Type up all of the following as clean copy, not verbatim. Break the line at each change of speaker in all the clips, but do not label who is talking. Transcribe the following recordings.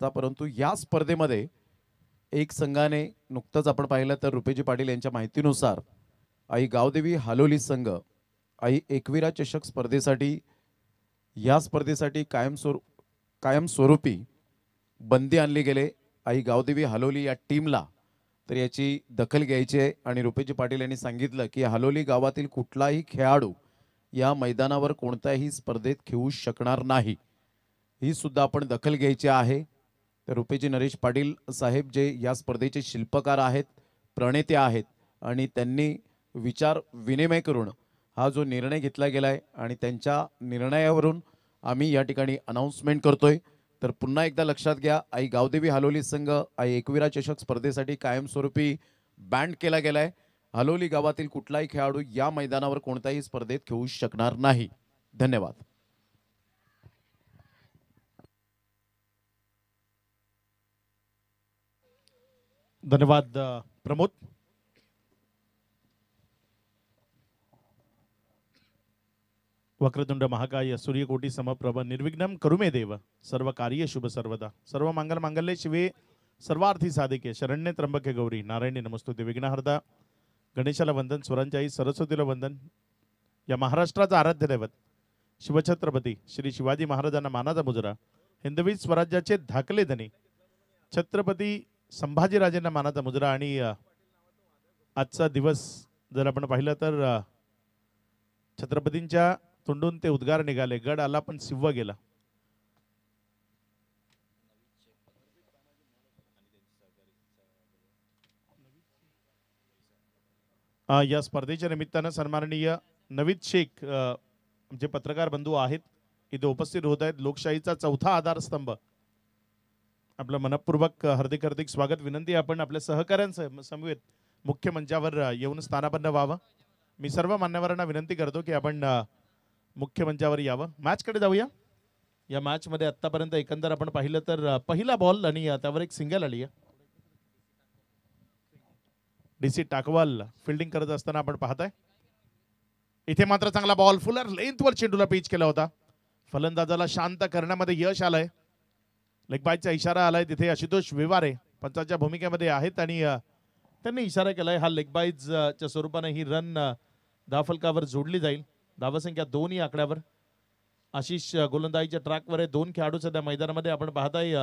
परंतु या स्पर्धेमध्ये एक संघाने नुकतंच आपण पाहिलं तर रुपेजी पाटील यांच्या माहितीनुसार आई गावदेवी हालोली संघ आई एकविरा चषक स्पर्धेसाठी या स्पर्धेसाठी कायमस्वरूपी बंदी आणली गेले आई गावदेवी हालोली या टीमला तर याची दखल घ्यायची आहे आणि रुपेजी पाटील यांनी सांगितलं की हालोली गावातील कुठलाही खेळाडू या मैदानावर कोणत्याही स्पर्धेत खेळू शकणार नाही ही सुद्धा आपण दखल घ्यायची आहे। तर रुपेजी नरेश पाटील साहेब जे या स्पर्धेचे शिल्पकार आहेत प्रणेते आहेत आणि त्यांनी विचार विनिमय करून हा जो निर्णय घेतला गेलाय आणि त्यांच्या निर्णयावरून आम्ही या ठिकाणी अनाउन्समेंट करतोय। तर पुन्हा एकदा लक्षात घ्या आई गावदेवी हालोली संघ आई एकविरा चषक स्पर्धेसाठी कायमस्वरूपी बॅन केला गेलाय। हालोली गावातील कुठलाही खेळाडू या मैदानावर कोणत्याही स्पर्धेत खेळू शकणार नाही। धन्यवाद।
धन्यवाद प्रमोद। वक्रतुंड महाकाय सूर्यकोटी समप्रभ निर्विघ्नं करुमे देव सर्व कार्य शुभ सर्वदा सर्व मंगल मांगल्ये शिवे सर्वार्थी साधिके शरण्ये त्र्यंबके गौरी नारायणी नमस्तुते विघ्नहर्ता। गणेशाला वंदन, स्वरांची आई सरस्वतीला वंदन। या महाराष्ट्राचा आराध्य दैवत शिवछत्रपती श्री शिवाजी महाराजांना मानाचा मुजरा, हिंदवी स्वराज्याचे धाकले धनी छत्रपती संभाजीराजेंना मानाचा मुजरा। आणि आजचा दिवस जर आपण पाहिलं तर छत्रपतींच्या तोंडून ते उद्गार निघाले, गड आला पण सिंह गेला। या स्पर्धेच्या निमित्तानं सन्माननीय नवीद शेख जे पत्रकार बंधू आहेत इथे उपस्थित होत आहेत। लोकशाहीचा चौथा आधारस्तंभ आपलं मनपूर्वक हार्दिक हार्दिक स्वागत विनंती। आपण आपल्या सहकाऱ्यांसमवेत मुख्य मंचावर येऊन स्थानापन्न व्हावं। मी सर्व मान्यवरांना विनंती करतो की आपण मुख्य मंचावर यावं। मॅचकडे जाऊया। या मॅच मध्ये आतापर्यंत एकंदर आपण पाहिलं तर पहिला बॉल आणि त्यावर एक सिंगल आली आहे। डीसी टाकवाल फिल्डिंग करत असताना आपण पाहताय इथे मात्र चांगला बॉल फुलर लेंथवर चेंडूला पिच केला होता। फलंदाजाला शांत करण्यामध्ये यश आलंय। लेग बायचा इशारा आलाय तिथे आशुतोष विवारे पंचाच्या भूमिकेमध्ये आहेत आणि त्यांनी इशारा केलाय हा लेग बायच्या स्वरूपाने ही रन धावफलकावर जोडली जाईल। धावसंख्या 2 या आकड्यावर। आशिष गोलंदाजीच्या ट्रॅकवर आहे। 2 खेळाडू सध्या मैदानामध्ये आपण पाहताय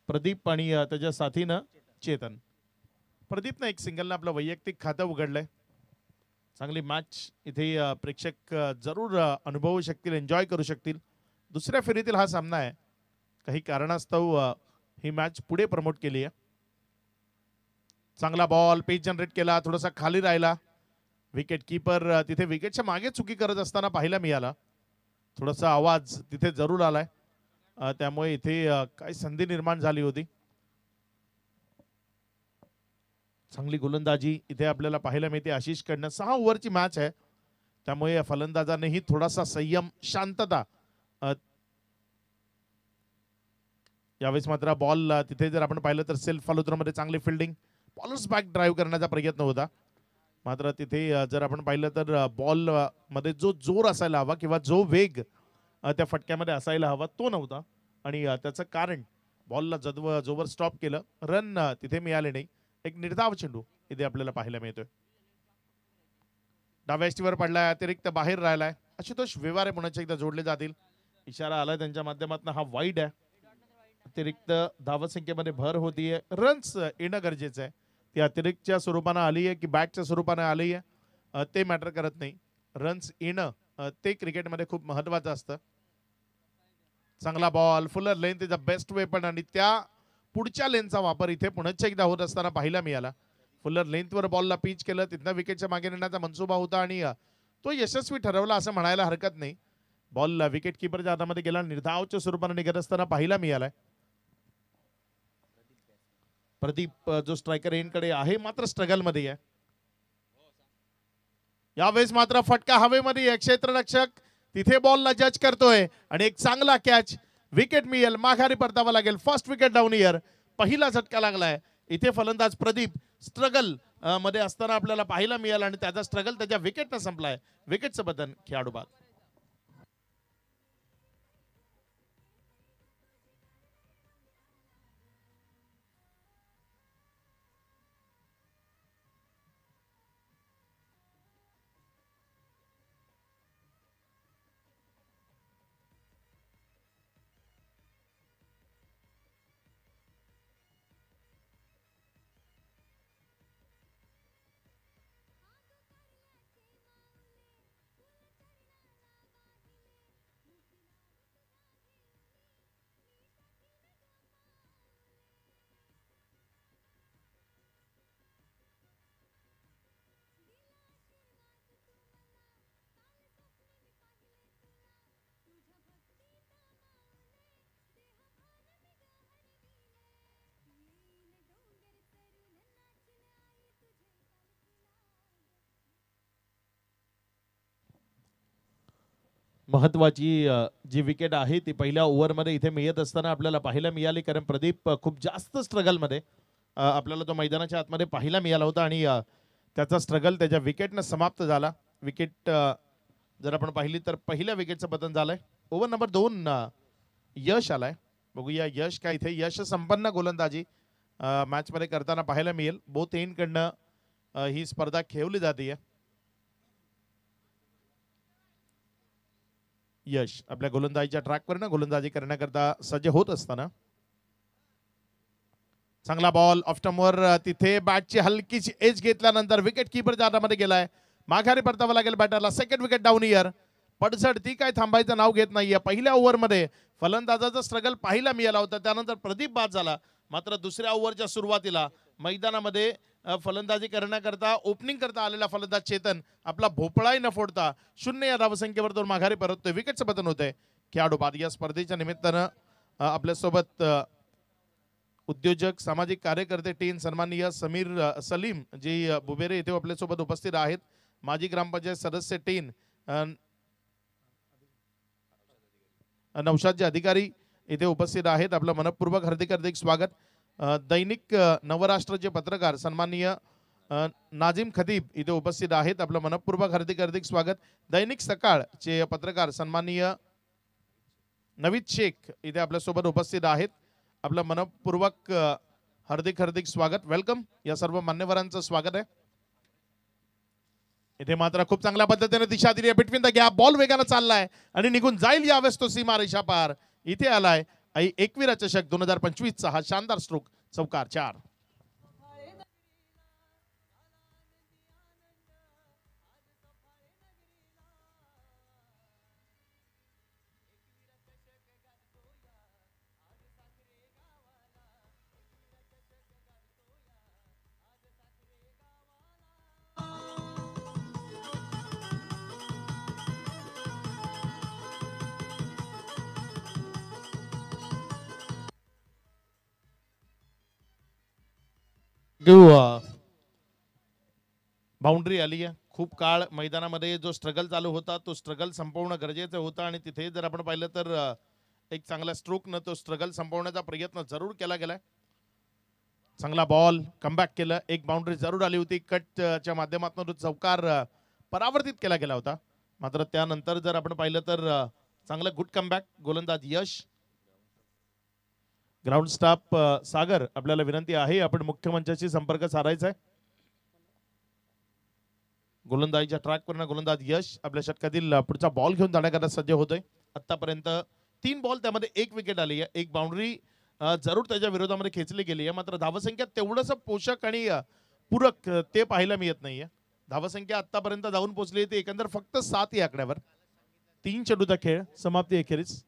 प्रदीप आणि त्याच्या साथीनं चेतन। प्रदीपने एक सिंगलने आपलं वैयक्तिक खातं उघडलंय। चांगली मॅच इथे प्रेक्षक जरूर अनुभवू शकतील, एन्जॉय करू शकतील। दुसऱ्या फेरीतील हा सामना आहे। काही कारणास्तव ही मॅच पुढे प्रमोट केली आहे। चांगला बॉल पेज जनरेट केला, थोडासा खाली राहिला। विकेट कीपर तिथे विकेटच्या मागे चुकी करत असताना पाहायला मिळाला। थोडासा आवाज तिथे जरूर आलाय, त्यामुळे इथे काही संधी निर्माण झाली होती। चांगली गोलंदाजी इथे आपल्याला पाहायला मिळते आशिष कडनं। 6 ओव्हरची मॅच आहे, त्यामुळे फलंदाजानेही थोडासा संयम, शांतता। यावेळेस मात्र बॉल तिथे जर आपण पाहिलं तर सेल्फ फॉलोथ्रोमध्ये चांगली फिल्डिंग, बॉलर्स बॅक ड्राईव्ह करण्याचा प्रयत्न होता। मात्र तिथे जर आपण पाहिलं तर बॉल मध्ये जो जोर असायला हवा किंवा जो वेग त्या फटक्यामध्ये असायला हवा तो नव्हता आणि त्याचं कारण बॉलला जोवर स्टॉप केलं, रन तिथे मिळाले नाही। एक निर्धाव चेंडू इथे आपल्याला पाहायला मिळतोय। डाव्या यष्टीवर पडलाय, अतिरिक्त बाहेर राहिलाय। आशुतोष विवारे पुन्हा एकदा जोडले जातील, इशारा आलाय त्यांच्या माध्यमातून। हा वाईड आहे। अतिरिक्त धावसंख्येमध्ये भर होतीये, रन्स येणं गरजेचं आहे। ती अतिरिक्तच्या स्वरूपाने आली आहे की बॅटच्या स्वरूपाने आली आहे ते मॅटर करत नाही, रन्स येणं ते क्रिकेटमध्ये खूप महत्त्वाचं असतं। चांगला बॉल फुलर लेन त्याचा बेस्ट वेपन आणि त्या पुढच्या लेनचा वापर इथे पुन्हा एकदा होत असताना पाहायला मिळाला। फुलर लेंथवर बॉलला पिच केलं, तिथनं विकेटच्या मागे नेण्याचा मनसुबा होता आणि तो यशस्वी ठरवला असं म्हणायला हरकत नाही। बॉल विकेट कीपरच्या हातामध्ये गेला, निर्धावच्या स्वरूपाने निघत असताना पाहायला मिळालाय। प्रदीप जो स्ट्रायकर एंडकडे आहे मात्र स्ट्रगल मध्ये आहे। यावेळेस मात्र फटका हवेमध्ये, क्षेत्ररक्षक तिथे बॉलला जज करतोय आणि एक चांगला कॅच, विकेट मिळेल, माघारी परतावा लागेल। फर्स्ट विकेट डाऊन इयर, पहिला झटका लागलाय। इथे फलंदाज प्रदीप स्ट्रगल मध्ये असताना आपल्याला पाहायला मिळाला आणि त्याचा स्ट्रगल त्याच्या विकेटनं संपलाय। विकेटचं बदन खेळाडू बाद। महत्वाची जी विकेट आहे ती पहिल्या ओव्हरमध्ये इथे मिळत असताना आपल्याला पाहायला मिळाली, कारण प्रदीप खूप जास्त स्ट्रगलमध्ये आपल्याला तो मैदानाच्या आतमध्ये पाहायला मिळाला होता आणि त्याचा स्ट्रगल त्याच्या विकेटनं समाप्त झाला. विकेट जर आपण पाहिली तर पहिल्या विकेटचं पतन झालंय. ओव्हर नंबर 2 यश आलाय. बघूया यश काय इथे यश संपन्न गोलंदाजी मॅच मध्ये करताना पाहायला मिळेल. बोथ एंड कडनं ही स्पर्धा खेळवली जाते. यश आपल्या गोलंदाजीच्या ट्रॅकवरनं गोलंदाजी करण्याकरता सज्ज होत असताना चांगला बॉल ऑफ स्टंपवर तिथे बॅटची हलकीची एज घेतल्यानंतर विकेट किपर जाटामध्ये गेलाय. माघारी परतावं लागेल बॅटरला. Second wicket down here. पडझड ती काय थांबायचं नाव घेत नाहीये. पहिल्या ओव्हरमध्ये फलंदाजाचा स्ट्रगल पाहायला मिळाला होता. त्यानंतर प्रदीप बाद झाला. मात्र दुसऱ्या ओव्हरच्या सुरुवातीला मैदानामध्ये फलंदाजी करण्याकरता ओपनिंग करता आलेला फलंदाज चेतन आपला भोपळाही न फोडता 0 या धावसंख्येवर तो माघारी परततोय. विकेटचं पतन होतंय. खेळाडू बाद. या स्पर्धेच्या निमित्तानं आपल्यासोबत उद्योजक सामाजिक कार्यकर्ते टीन सन्माननीय समीर सलीम जी बुबेरे इथे आपल्यासोबत उपस्थित आहेत. माजी ग्रामपंचायत सदस्य टीन नौशादचे अधिकारी इथे उपस्थित आहेत. आपलं मनपूर्वक हार्दिक स्वागत. दैनिक नवराष्ट्रचे पत्रकार सन्माननीय नाजिम खतीब इथे उपस्थित आहेत. आपलं मनपूर्वक हार्दिक स्वागत. दैनिक सकाळचे पत्रकार सन्माननीय नवीद शेख इथे आपल्यासोबत उपस्थित आहेत. आपलं मनपूर्वक हार्दिक स्वागत. वेलकम. या सर्व मान्यवरांचं स्वागत आहे. इथे मात्र खूप चांगल्या पद्धतीने दिशा दिली आहे. बिटवीन द गॅप बॉल वेगानं चाललाय आणि निघून जाईल यावेळेस तो सीमा रेषा पार. इथे आलाय आई एकविरा चषक 2025 चा हा शानदार स्ट्रोक. चौकार 4. बाउंड्री आली आहे. खूप काळ मैदानामध्ये जो स्ट्रगल चालू होता तो स्ट्रगल संपवणं गरजेचं होतं आणि तिथे जर आपण पाहिलं तर एक चांगल्या स्ट्रोकनं तो स्ट्रगल संपवण्याचा प्रयत्न जरूर केला गेलाय. चांगला बॉल कमबॅक केलं. एक बाउंड्री जरूर आली होती. कटच्या माध्यमातून चौकार परावर्तित केला गेला होता. मात्र त्यानंतर जर आपण पाहिलं तर चांगलं गुड कमबॅक. गोलंदाज यश. ग्राउंड स्टाफ सागर आपल्याला विनंती आहे आपण मुख्य मंचाशी संपर्क साधायचा आहे. गोलंदाजीच्या ट्रॅकवरनं गोलंदाज यश आपल्या षटकातील पुढचा बॉल घेऊन जाण्याकरता सज्ज होतोय. आतापर्यंत 3 बॉल त्यामध्ये 1 विकेट आली आहे. एक बाउंड्री जरूर त्याच्या विरोधामध्ये खेचली गेली आहे. मात्र धावसंख्या तेवढंच पोषक आणि पूरक ते पाहायला मिळत नाहीये. धावसंख्या आतापर्यंत जाऊन पोहोचली ती एकंदर फक्त 7 या आकड्यावर. 3 चेंडूचा खेळ समाप्ती अखेरीस.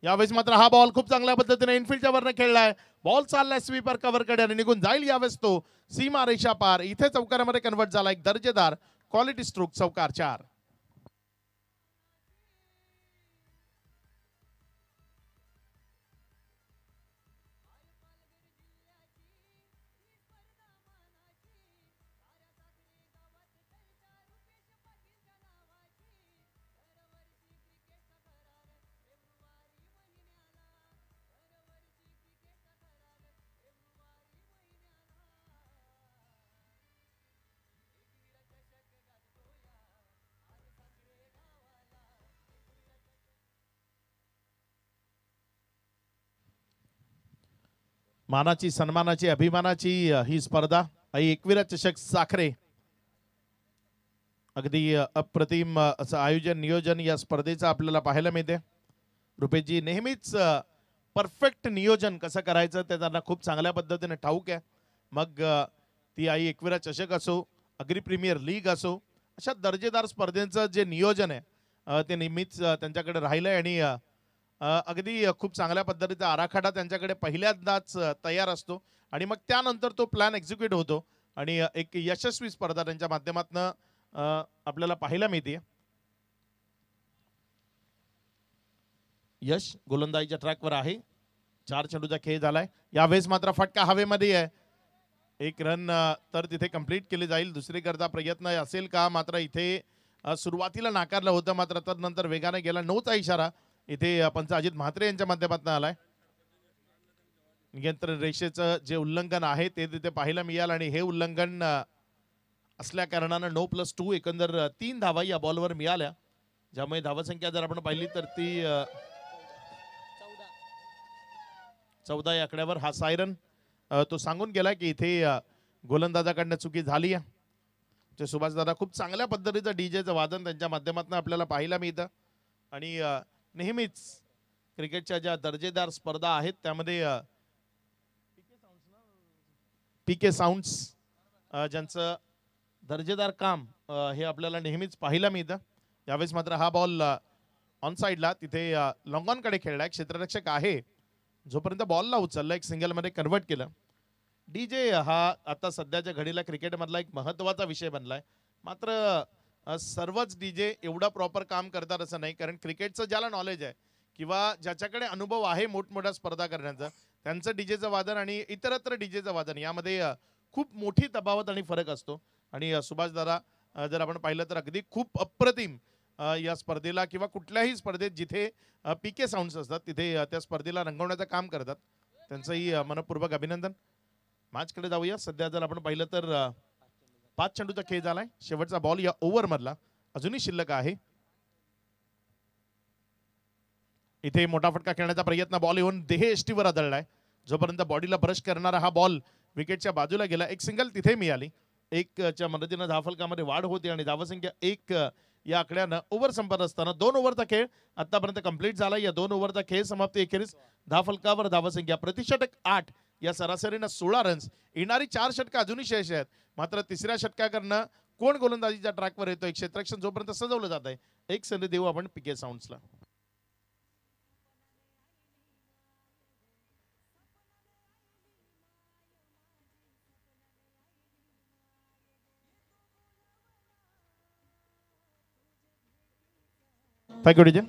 यावेळेस मात्र हा बॉल खूप चांगल्या पद्धतीने इनफिल्डच्या वरनं खेळलाय. बॉल चाललाय स्वीपर कव्हरकडे आणि निघून जाईल यावेळेस तो सीमा रेषा पार. इथे चौकारामध्ये कन्वर्ट झाला. एक दर्जेदार क्वालिटी स्ट्रोक. चौकार 4. मानाची सन्मानाची अभिमानाची ही स्पर्धा आई एकविरा चषक साखरे. अगदी अप्रतिम असं आयोजन नियोजन या स्पर्धेचं आपल्याला पाहायला मिळते. रुपेशजी नेहमीच परफेक्ट नियोजन कसं करायचं ते त्यांना खूप चांगल्या पद्धतीने ठाऊक आहे. मग ती आई एकविरा चषक असो, अग्री प्रीमियर लीग असो, अशा दर्जेदार स्पर्धेचं जे नियोजन आहे ते नेहमीच त्यांच्याकडे राहिलंय आणि अगदी खूप चांगल्या पद्धतीचा आराखडा त्यांच्याकडे पहिल्यांदाच तयार असतो आणि मग त्यानंतर तो प्लॅन एक्झिक्यूट होतो आणि एक यशस्वी स्पर्धा त्यांच्या माध्यमातून आपल्याला पाहायला मिळते. यश गोलंदाजीच्या ट्रॅकवर आहे. 4 चेंडूचा खेळ झालाय. यावेळेस मात्र फटका हवेमध्ये आहे. एक रन तर तिथे कंप्लीट केली जाईल. दुसरी करता प्रयत्न असेल का? मात्र इथे सुरुवातीला नाकारलं होतं, मात्र तदनंतर वेगाने गेला. 9चा इशारा इथे पंच अजित म्हात्रे यांच्या माध्यमातून आलाय. नियंत्रण रेषेचं जे उल्लंघन आहे ते तिथे पाहायला मिळालं आणि हे उल्लंघन असल्या कारणानं 9+2 एकंदर 3 धावा या बॉलवर मिळाल्या, ज्यामुळे धावसंख्या जर आपण पाहिली तर ती 14 या आकड्यावर. हा सायरन तो सांगून गेला की इथे गोलंदाजाकडनं चुकी झाली आहे. जे सुभाष दादा खूप चांगल्या पद्धतीचं डीजेचं वादन त्यांच्या माध्यमातून आपल्याला पाहायला मिळतं आणि नेहमीच क्रिकेटच्या ज्या दर्जेदार स्पर्धा आहेत त्यामध्ये पीके साऊंड्स ज्यांचं दर्जेदार काम हे आपल्याला नेहमीच पाहायला मिळतं. यावेळेस मात्र हा बॉल ऑन साईडला तिथे लॉंगॉनकडे खेळलाय. क्षेत्ररक्षक आहे, जोपर्यंत बॉलला उचलला एक सिंगलमध्ये कन्वर्ट केलं. डीजे हा आता सध्याच्या घडीला क्रिकेटमधला एक महत्त्वाचा विषय बनलाय. मात्र सर्वच डीजे एवढं प्रॉपर काम करतात असं नाही, कारण क्रिकेटचं ज्याला नॉलेज आहे किंवा ज्याच्याकडे अनुभव आहे मोठमोठ्या स्पर्धा करण्याचा, त्यांचं डीजेचं वादन आणि इतरत्र डीजेचं वादन यामध्ये खूप मोठी तफावत आणि फरक असतो. आणि सुभाष दादा जर आपण पाहिलं तर अगदी खूप अप्रतिम या स्पर्धेला किंवा कुठल्याही स्पर्धेत जिथे पीके साऊंड्स असतात तिथे त्या स्पर्धेला रंगवण्याचं काम करतात. त्यांचंही मनपूर्वक अभिनंदन. मॅचकडे जाऊया. सध्या जर आपण पाहिलं तर 5 चेंडूचा खेळ झालाय. शेवटचा बॉल या ओव्हर मधला अजूनही शिल्लक आहे. इथे मोठा फटका खेळण्याचा प्रयत्न, बॉल येऊन देह एष्टीवर आदळलाय. जोपर्यंत बॉडीला ब्रश करणारा हा बॉल विकेटच्या बाजूला गेला. एक सिंगल तिथे मिळाली. 1च्या मदतीनं धावफलकामध्ये वाढ होती आणि धावसंख्या 1 या आकड्यानं ओव्हर संपत असताना 2 ओव्हरचा खेळ आतापर्यंत कंप्लीट झाला. या 2 ओव्हरचा खेळ समाप्ती एखेरीस धावफलकावर धावसंख्या प्रतिषटक 8 या सरासरीनं 16 रन्स. येणारी 4 षटकं अजूनही शेष आहेत, मात्र तिसऱ्या षटकाकडनं कोण गोलंदाजीच्या ट्रॅकवर येतोय क्षेत्ररक्षण जोपर्यंत सजवलं जात आहे. एक संधी देऊ आपण पीके साऊंड्सला. Thank you DJ.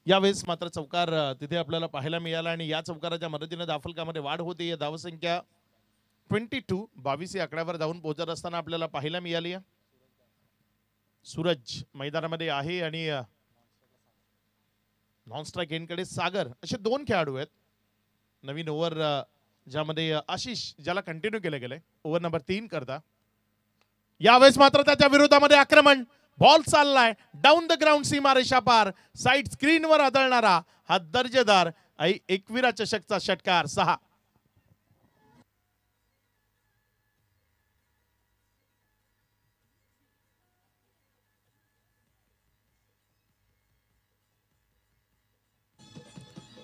यावेळेस मात्र चौकार तिथे आपल्याला पाहायला मिळाला आणि या चौकाराच्या मदतीने धावफलकामध्ये वाढ होते. धावसंख्या 22 या आकड्यावर जाऊन पोहोचत असताना आपल्याला पाहायला मिळाली. सूरज मैदानामध्ये आहे आणि नॉन स्ट्राईक एंडकडे सागर असे 2 खेळाडू आहेत. नवीन ओव्हर ज्यामध्ये आशिष ज्याला कंटिन्यू केलं गेलंय ओव्हर नंबर 3 करता. यावेळेस मात्र त्याच्या विरोधामध्ये आक्रमण, बॉल चाललाय डाऊन द ग्राउंड, सीमारेषा पार, साइड स्क्रीनवर आदळणारा हा दर्जेदार एकविरा चषकचा षटकार 6.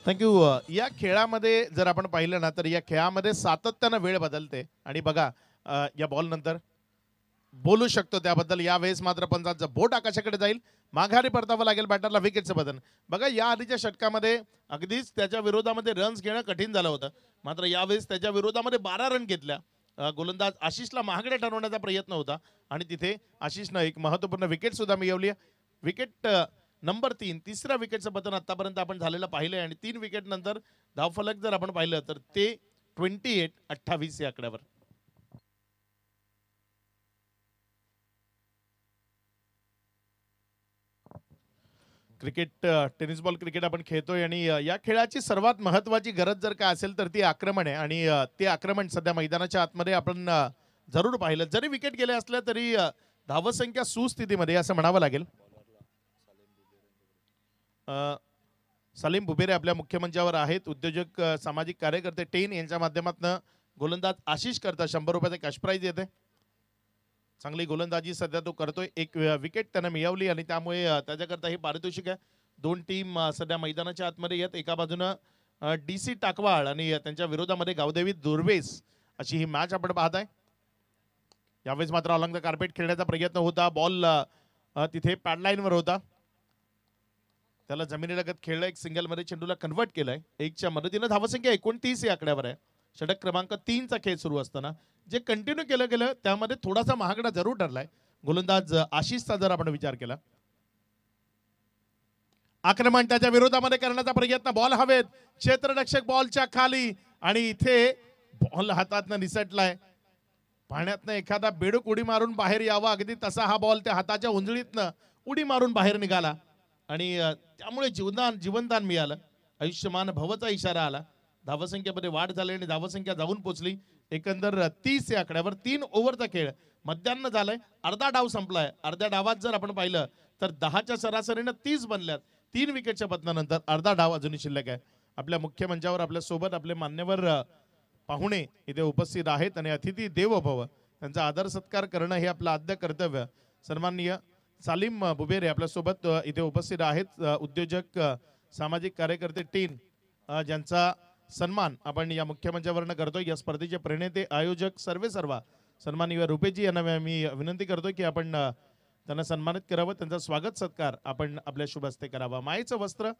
थँक्यू. या खेळामध्ये जर आपण पाहिलं ना तर या खेळामध्ये सातत्यानं वेळ बदलते आणि बघा या बॉल नंतर बोलू शकतो त्याबद्दल. यावेळेस मात्र पंचांचं बोट आकाशाकडे जाईल, माघारी परतावं लागेल बॅटरला विकेटचं बदल. बघा या आधीच्या षटकामध्ये अगदीच त्याच्या विरोधामध्ये रन्स घेणं कठीण झालं होतं, मात्र यावेळेस त्याच्या विरोधामध्ये 12 रन घेतल्या. गोलंदाज आशिषला महागडे ठरवण्याचा प्रयत्न होता आणि तिथे आशिषनं एक महत्त्वपूर्ण विकेट सुद्धा मिळवली. विकेट नंबर 3, तिसऱ्या विकेटचं पतन आतापर्यंत आपण झालेलं पाहिलंय आणि 3 विकेट नंतर धावफलक जर आपण पाहिलं तर ते 28 या आकड्यावर. क्रिकेट, टेनिस बॉल क्रिकेट आपण खेळतोय आणि या खेळाची सर्वात महत्वाची गरज जर काय असेल तर ती आक्रमण आहे. आणि ते आक्रमण सध्या मैदानाच्या आतमध्ये आपण जरूर पाहिलं. जरी विकेट गेले असल्या तरी धावसंख्या सुस्थितीमध्ये असं म्हणावं लागेल. सलीम बुबेरे आपल्या मुख्य मंचावर आहेत. उद्योजक, सामाजिक कार्यकर्ते 10 यांच्या माध्यमातून गोलंदाज आशिष करता 100 रुपयाचे कॅश प्राइज येते. चांगली गोलंदाजी सध्या तो करतोय. एक विकेट त्यानं मिळवली आणि त्यामुळे त्याच्याकरता हे पारितोषिक आहे. दोन टीम सध्या मैदानाच्या आतमध्ये येत. एका बाजूनं DC टाकवाळ आणि त्यांच्या विरोधामध्ये गावदेवी दुर्वेस अशी ही मॅच आपण पाहताय. यावेळेस मात्र अलंग द कार्पेट खेळण्याचा प्रयत्न होता. बॉल तिथे पॅडलाईनवर होता. त्याला जमिनीलगत खेळलं. एक सिंगल मध्ये चेंडूला कन्वर्ट केलंय. 1च्या मदतीनं धावसंख्या 29 या आकड्यावर आहे. षटक क्रमांक 3चा खेळ सुरू असताना जे कंटिन्यू केलं गेलं त्यामध्ये थोडासा महागडा जरूर ठरलाय. गोलंदाज आशिषचा जर आपण विचार केला, आक्रमण त्याच्या विरोधामध्ये करण्याचा प्रयत्न. बॉल हवेत, क्षेत्ररक्षक बॉलच्या खाली आणि इथे बॉल हातातनं निसटलाय. पाण्यातनं एखादा बेडूक उडी मारून बाहेर यावा अगदी तसा हा बॉल त्या हाताच्या उंजळीतनं उडी मारून बाहेर निघाला आणि त्यामुळे जीवनदान मिळालं. आयुष्यमान भवचा इशारा आला. धावसंख्येमध्ये वाढ झाली आणि धावसंख्या जाऊन पोहोचली एकंदर 30 या आकड्यावर. 3 ओव्हरचा खेळ मध्यान्ह झालाय. अर्धा डाव संपलाय. अर्ध्या डावात जर आपण पाहिलं तर 10च्या सरासरीनं 30 बनल्यात. 3 विकेटच्या पतनानंतर अर्धा डाव अजूनही शिल्लक आहे. आपल्या मुख्य मंचावर आपल्या सोबत आपले मान्यवर पाहुणे इथे उपस्थित आहेत आणि अतिथी देवो भव त्यांचा आदर सत्कार करणं हे आपलं आद्य कर्तव्य. सन्माननीय सलीम बुबेरे आपल्या सोबत इथे उपस्थित आहेत. उद्योजक, सामाजिक कार्यकर्ते 10 ज्यांचा सन्मान आपण या मुख्य मंचावरनं करतोय. या स्पर्धेचे प्रणेते, आयोजक सर्व सन्माननीय रुपेजी यांना मी विनंती करतोय की आपण त्यांना सन्मानित करावं. त्यांचा स्वागत सत्कार आपण आपल्या शुभ हस्ते करावा. मायेचं वस्त्र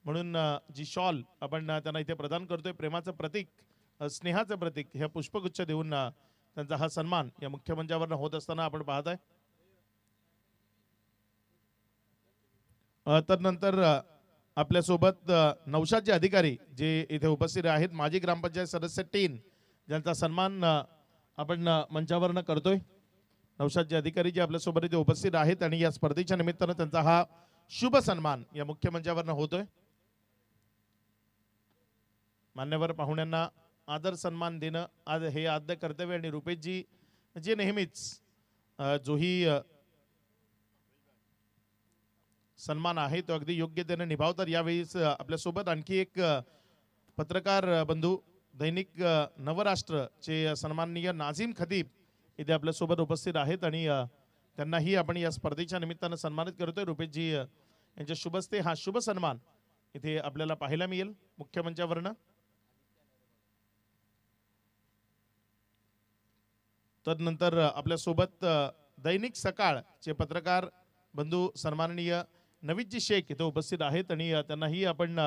म्हणून जी शॉल आपण त्यांना इथे प्रदान करतोय, प्रेमाचं प्रतीक, स्नेहाचं प्रतीक, हे पुष्पगुच्छ देऊन त्यांचा हा सन्मान या मुख्य मंचावरनं होत असताना आपण पाहताय. तदनंतर आपल्यासोबत नौशादचे अधिकारी जे इथे उपस्थित आहेत, माजी ग्रामपंचायत सदस्य 10 ज्यांचा सन्मान आपण मंचावरनं करतोय. नौशादचे अधिकारी जे आपल्यासोबत इथे उपस्थित आहेत आणि या स्पर्धेच्या निमित्तानं त्यांचा हा शुभ सन्मान या मुख्य मंचावरनं होतोय. मान्यवर पाहुण्यांना आदर सन्मान देणं आज हे आद्य कर्तव्य. आणि रुपेशजी जे नेहमीच जोही सन्मान आहे तो अगदी योग्यतेने निभावतात. यावेळीच आपल्यासोबत आणखी एक पत्रकार बंधू, दैनिक नवराष्ट्रचे सन्माननीय नाझीम खतीब इथे आपल्यासोबत उपस्थित आहेत आणि त्यांनाही आपण या स्पर्धेच्या निमित्तानं सन्मानित करतोय. रुपेशजी यांच्या शुभस्ते हा शुभ सन्मान इथे आपल्याला पाहायला मिळेल मुख्य मंचावरनं. तदनंतर आपल्यासोबत दैनिक सकाळचे पत्रकार बंधू सन्माननीय नवीदजी शेख इथे उपस्थित आहेत आणि त्यांनाही आपण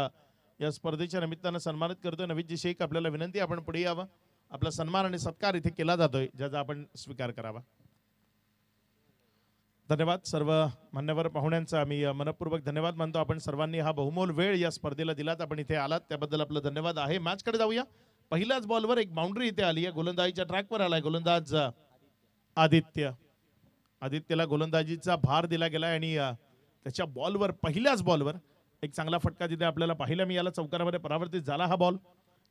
या स्पर्धेच्या निमित्तानं सन्मानित करतोय. नवीदजी शेख, आपल्याला विनंती आपण पुढे यावं. आपला सन्मान आणि सत्कार इथे केला जातोय, ज्याचा आपण स्वीकार करावा. धन्यवाद. सर्व मान्यवर पाहुण्यांचा आम्ही मनपूर्वक धन्यवाद मानतो. आपण सर्वांनी हा बहुमोल वेळ या स्पर्धेला दिलात, आपण इथे आलात त्याबद्दल आपलं धन्यवाद आहे. मॅचकडे जाऊया. पहिल्याच बॉलवर एक बाउंड्री इथे आली आहे. गोलंदाजीच्या ट्रॅकवर आलाय गोलंदाज आदित्यला गोलंदाजीचा भार दिला गेलाय आणि त्याच्या बॉलवर, पहिल्याच बॉलवर एक चांगला फटका तिथे आपल्याला पाहायला मिळाला. चौकारामध्ये परावर्तित झाला हा बॉल.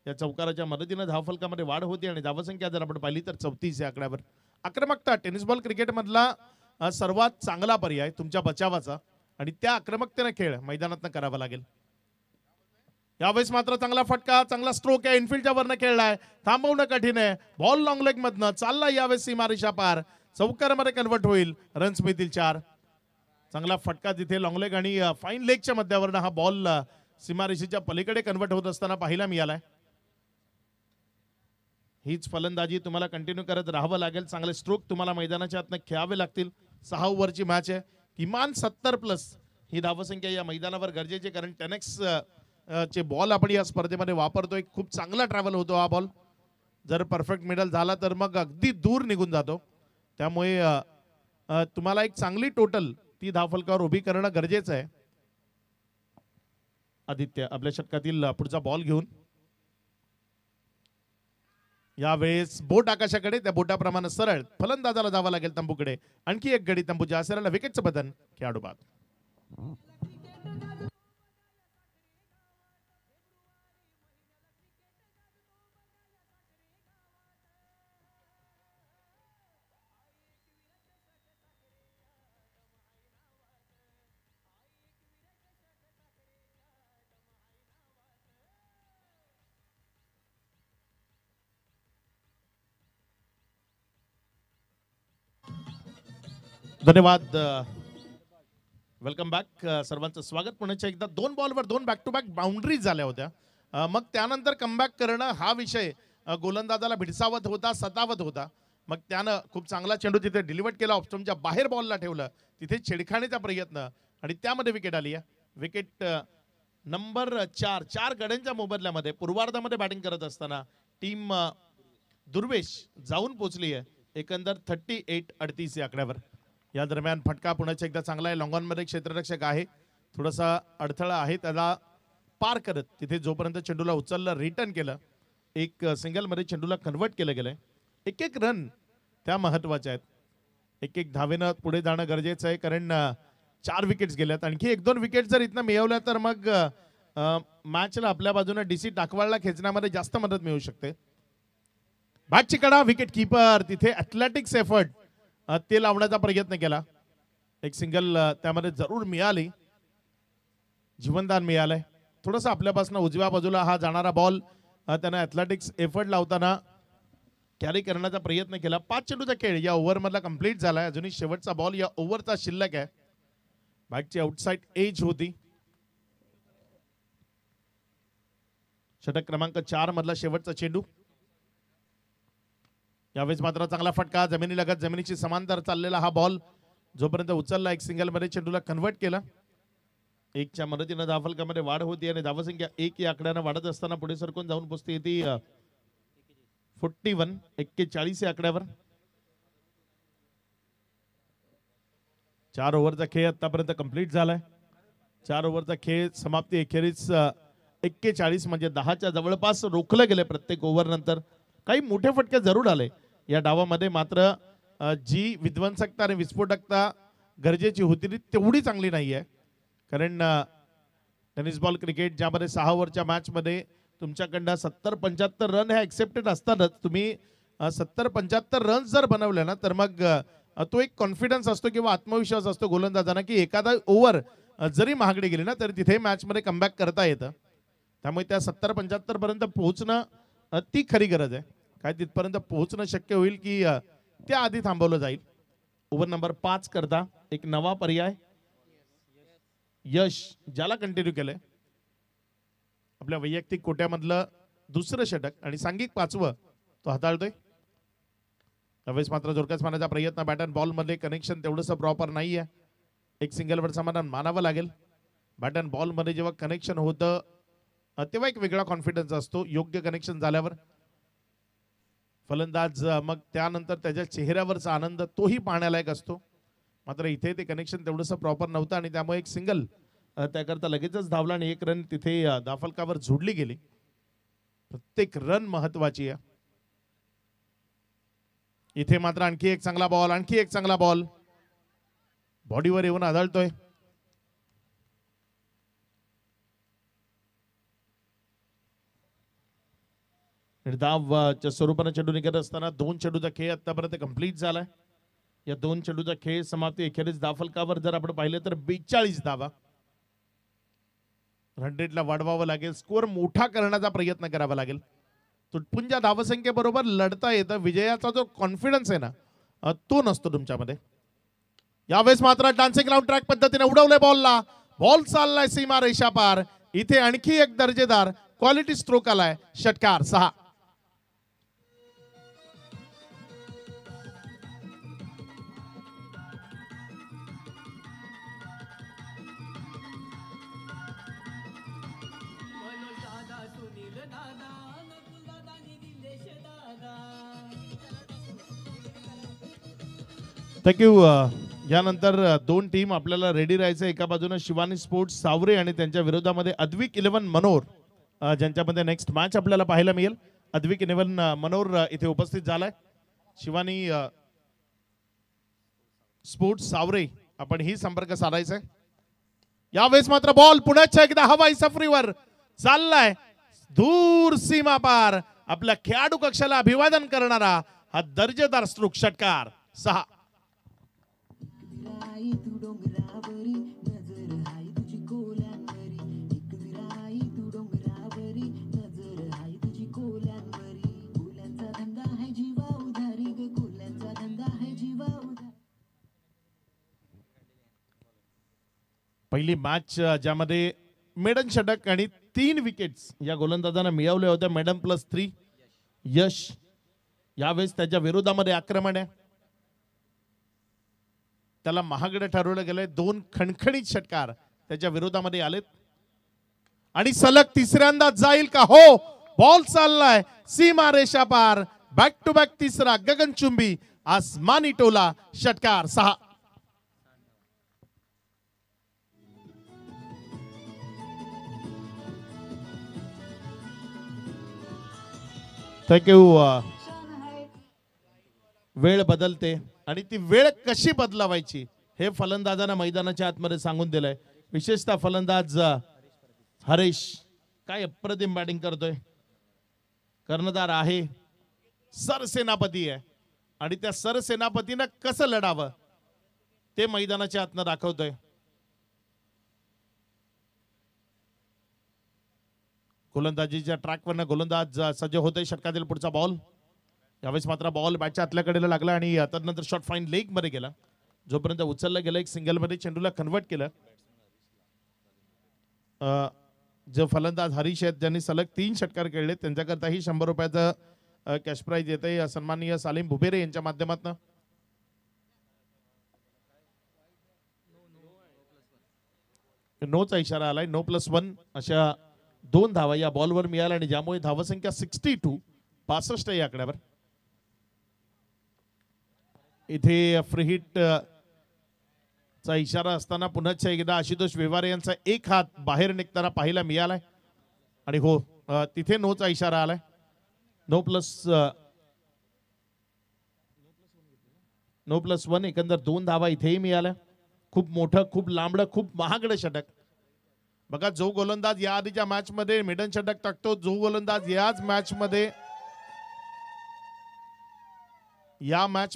या चौकाराच्या मदतीनं धावफलकामध्ये वाढ होती आणि धावसंख्या जर आपण पाहिली तर 34 या आकड्यावर. आक्रमकता टेनिस बॉल क्रिकेट मधला सर्वात चांगला पर्याय तुमच्या बचावाचा आणि त्या आक्रमकतेने खेळ मैदानात करावा लागेल. यावेळेस मात्र चांगला फटका, चांगला स्ट्रोक आहे. इनफिल्डच्या वरनं खेळलाय, थांबवणं कठीण आहे. बॉल लॉंग लेग मधनं चालला, यावेळेस सीमारेषा पार, चौकारामध्ये कन्वर्ट होईल. रन्स मिळतील 4. चांगला फटका तिथे लॉंग लेग आणि फाईन लेगच्या मध्यावरनं हा बॉल सीमारेषेच्या पलीकडे कन्वर्ट होत असताना पाहायला मिळालाय. हीच फलंदाजी तुम्हाला कंटिन्यू करत राहावं लागेल. चांगले स्ट्रोक तुम्हाला मैदानाच्या आतनं खेळावे लागतील. 6 ओव्हरची मॅच आहे. किमान 70+ ही धावसंख्या या मैदानावर गरजेची, कारण 10x चे बॉल आपण या स्पर्धेमध्ये वापरतोय. खूप चांगला ट्रॅव्हल होतो हा बॉल. जर परफेक्ट मिडल झाला तर मग अगदी दूर निघून जातो. त्यामुळे तुम्हाला एक चांगली टोटल ती धावफलकावर उभी करणं गरजेचं आहे. आदित्य आपल्या षटकातील पुढचा बॉल घेऊन यावेळेस बोट आकाशाकडे, त्या बोटाप्रमाणे सरळ फलंदाजाला जावं लागेल तंबूकडे. आणखी एक गडी तंबूच्या आसराला विकेटचं बदन खेळाडू बाद. धन्यवाद. Welcome back. सर्वांचं स्वागत. पुण्याच्या एकदा 2 बॉलवर 2 बॅक टू बॅक बाउंड्रीज झाल्या होत्या. मग त्यानंतर कमबॅक करणं हा विषय गोलंदाजाला भिडसावत होता, सतावत होता. मग त्यानं खूप चांगला चेंडू तिथे डिलिव्हर केला, ऑफस्टंपच्या बाहेर बॉलला ठेवलं, तिथे छेडखाणीचा प्रयत्न आणि त्यामध्ये विकेट आली आहे. Wicket number 4. 4 गड्यांच्या मोबदल्यामध्ये पूर्वार्धामध्ये बॅटिंग करत असताना टीम दुर्वेश जाऊन पोहोचली आहे एकंदर 38-38 या आकड्यावर. या दरम्यान फटका पुण्याचा एकदा चांगला आहे. लॉंग ऑनमध्ये क्षेत्ररक्षक आहे, थोडासा अडथळा आहे, त्याला पार करत तिथे जोपर्यंत चेंडूला उचललं, रिटर्न केलं, एक सिंगलमध्ये चेंडूला कन्वर्ट केलं गेलंय. एक एक रन त्या महत्वाच्या आहेत. एक एक धावेनं पुढे जाणं गरजेचं आहे, कारण 4 विकेट्स गेल्यात. आणखी 1-2 विकेट जर इथनं मिळवल्या तर मग मॅचला आपल्या बाजूने डीसी टाकवाळला खेचण्यामध्ये जास्त मदत मिळू शकते. बॅटची कडा, विकेट कीपर तिथे ॲथलेटिक्स एफर्ट ते लावण्याचा प्रयत्न केला. एक सिंगल त्यामध्ये जरूर मिळाली, जीवनदान मिळालंय. थोडंसं आपल्यापासून उजव्या बाजूला हा जाणारा बॉल त्यानं ॲथलेटिक्स एफर्ट लावताना कॅरी करण्याचा प्रयत्न केला. 5 चेंडूचा खेळ या ओव्हरमधला कंप्लीट झालाय. अजूनही शेवटचा बॉल या ओव्हरचा शिल्लक आहे. बॅटची आउटसाइड एज होती. षटक क्रमांक 4 मधला शेवटचा चेंडू. यावेळेस मात्र चांगला फटका, जमिनीलगत जमिनीची समांतर चाललेला हा बॉल जोपर्यंत उचलला, एक सिंगल मध्ये चेंडूला कन्वर्ट केला. 1च्या मदतीनं धावफलकामध्ये वाढ होती आणि धावसंख्या 1 या आकड्यानं वाढत असताना पुढे सरकून जाऊन पोहोचते ती 41 या आकड्यावर. 4 ओव्हरचा खेळ आतापर्यंत कंप्लीट झालाय. 4 ओव्हरचा खेळ समाप्ती अखेरीस 41 म्हणजे 10च्या जवळपास रोखलं गेले प्रत्येक ओव्हर नंतर. काही मोठे फटके जरूर आले या डावामध्ये, मात्र जी विध्वंसकता आणि विस्फोटकता गरजेची होती ती तेवढी चांगली नाही आहे. कारण टेनिस बॉल क्रिकेट ज्यामध्ये 6 ओव्हरच्या मॅचमध्ये तुमच्याकडनं 70-75 रन हे एक्सेप्टेड असतातच. तुम्ही 70-75 रन जर बनवले ना तर मग तो एक कॉन्फिडन्स असतो किंवा आत्मविश्वास असतो गोलंदाजांना की एखादा ओव्हर जरी महागडी गेली ना तरी तिथे मॅचमध्ये कमबॅक करता येतं. त्यामुळे त्या 70-75 पर्यंत पोहोचणं ती खरी गरज आहे. काय तिथपर्यंत पोहोचणं शक्य होईल की त्या आधी थांबवलं जाईल. ओव्हर नंबर 5 करता एक नवा पर्याय यश, ज्याला कंटिन्यू केलंय आपल्या वैयक्तिक कोट्यामधलं दुसरं षटक आणि सांघिक 5वं तो हाताळतोय. त्यावेळेस मात्र जोरकस मारण्याचा प्रयत्न, बॅट अँड बॉल मध्ये कनेक्शन तेवढंसं प्रॉपर नाही आहे. एक सिंगलवर समाधान मानावं लागेल. बॅट अँड बॉल मध्ये जेव्हा कनेक्शन होतं तेव्हा एक वेगळा कॉन्फिडन्स असतो. योग्य कनेक्शन झाल्यावर फलंदाज मग त्यानंतर त्याच्या चेहऱ्यावरचा आनंद तोही पाहण्यालायक असतो. मात्र इथे ते कनेक्शन तेवढंसं प्रॉपर नव्हतं आणि त्यामुळे एक सिंगल त्याकरता लगेचच धावला आणि एक रन तिथे धावफलकावर जोडली गेली. प्रत्येक रन महत्वाची आहे. इथे मात्र आणखी एक चांगला बॉल बॉडीवर येऊन आदळतोय. निर्धावच्या स्वरूपाने चेंडू निघत असताना 2 चेंडूचा खेळ आतापर्यंत कंप्लीट झालाय. या 2 चेंडूचा खेळ समाप्ती अखेरीस धावफलकावर जर आपण पाहिलं तर 42 धावा. 100ला वाढवावं लागेल, स्कोअर मोठा करण्याचा प्रयत्न करावा लागेल. तुटपुंजा धावसंख्येबरोबर लढता येतं. विजयाचा जो कॉन्फिडन्स आहे ना तो नसतो तुमच्यामध्ये. यावेळेस मात्र डान्सिंग राऊंड ट्रॅक पद्धतीने उडवलंय बॉलला. बॉल चाललाय सीमा रेषा पार. इथे आणखी एक दर्जेदार क्वालिटी स्ट्रोक आलाय. षटकार 6. थँक्यू. यानंतर 2 टीम आपल्याला रेडी राहायचं. एका बाजूने शिवानी स्पोर्ट्स सावरे आणि त्यांच्या विरोधामध्ये अद्विक 11 मनोर ज्यांच्यामध्ये नेक्स्ट मॅच आपल्याला पाहायला मिळेल. अद्विक इलेव्हन मनोर इथे उपस्थित झालाय. शिवानी स्पोर्ट्स सावरे आपण ही संपर्क साधायचा आहे. यावेळेस मात्र बॉल पुण्याच्या एकदा हवाई सफरीवर चाललाय दूर सीमा पार. आपल्या खेळाडू कक्षाला अभिवादन करणारा हा दर्जेदार स्ट्रोक षटकार 6. पहिली मॅच ज्यामध्ये मेडन षटक आणि 3 विकेट्स या गोलंदाजांना मिळवल्या होत्या. मेडन +3 यश यावेळेस त्याच्या विरोधामध्ये आक्रमण आहे. त्याला महागडे ठरवलं गेलंय. 2 खणखणीत षटकार त्याच्या विरोधामध्ये आलेत आणि सलग तिसऱ्यांदा जाईल का? हो, बॉल चाललाय सीमा रेषा पार. बॅक टू बॅक तिसरा गगनचुंबी आसमानी टोला षटकार 6. थँक्यू. वेळ बदलते आणि ती वेळ कशी बदलावायची हे फलंदाजांना मैदानाच्या आतमध्ये सांगून दिलंय. विशेषतः फलंदाज हरीश काय अप्रतिम बॅटिंग करतोय. कर्णधार आहे, सरसेनापती आहे आणि त्या सरसेनापतीनं कसं लढावं ते मैदानाच्या आतनं दाखवतोय. गोलंदाजीच्या ट्रॅकवरनं गोलंदाज सज्ज होते. षटकातील पुढचा बॉल. यावेळेस मात्र बॉल बॅटच्या आतल्या कडेला लागला आणि त्यानंतर शॉट फाईन लेग मध्ये गेला. जोपर्यंत उचलला गेला एक सिंगल मध्ये चेंडूला कन्वर्ट केलं. जो फलंदाज हरीश आहेत ज्यांनी सलग 3 षटकार खेळले त्यांच्याकरताही 100 रुपयाचं कॅश प्राइज येते सन्माननीय सालीम भुबेरे यांच्या माध्यमातून. नोचा इशारा आलाय. नो +1 अशा 2 धावा या बॉलवर मिळाल्या आणि ज्यामुळे धावसंख्या 62 या आकड्यावर. इथे फ्री हिट चा इशारा असताना पुन्हा एकदा आशुतोष व्यवहारे यांचा एक हात बाहेर निघताना पाहायला मिळालाय आणि हो तिथे नोचा इशारा आलाय. नो +1 एकंदर 2 धावा इथेही मिळाल्या. खूप मोठं, खूप लांबडं, खूप महागडं षटक. बघा, जो गोलंदाज या आधीच्या मॅच मध्ये मिडन षटक टाकतो, जो गोलंदाज याच मॅच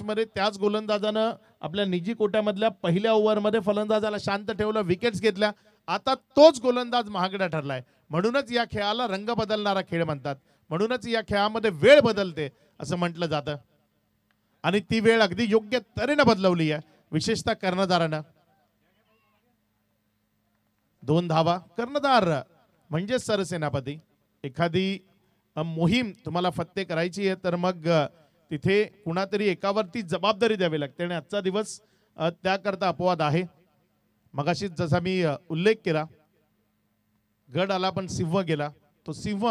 मध्ये त्याच गोलंदाजानं आपल्या निजी कोट्यामधल्या पहिल्या ओव्हरमध्ये फलंदाजाला शांत ठेवलं, विकेट्स घेतल्या. आता तोच गोलंदाज महागडा ठरलाय. म्हणूनच या खेळाला रंग बदलणारा खेळ म्हणतात. म्हणूनच या खेळामध्ये वेळ बदलते असं म्हटलं जातं आणि ती वेळ अगदी योग्य तऱ्हेनं बदलवली आहे, विशेषतः कर्णधारानं. 2 धावा. कर्णधार म्हणजे सरसेनापती. एखादी मोहीम तुम्हाला फत्ते करायची आहे तर मग तिथे कुणातरी एकावरती जबाबदारी द्यावी लागते आणि आजचा दिवस त्याकरता अपवाद आहे. मगाशी जसा मी उल्लेख केला, गड आला पण सिंह गेला. तो सिंह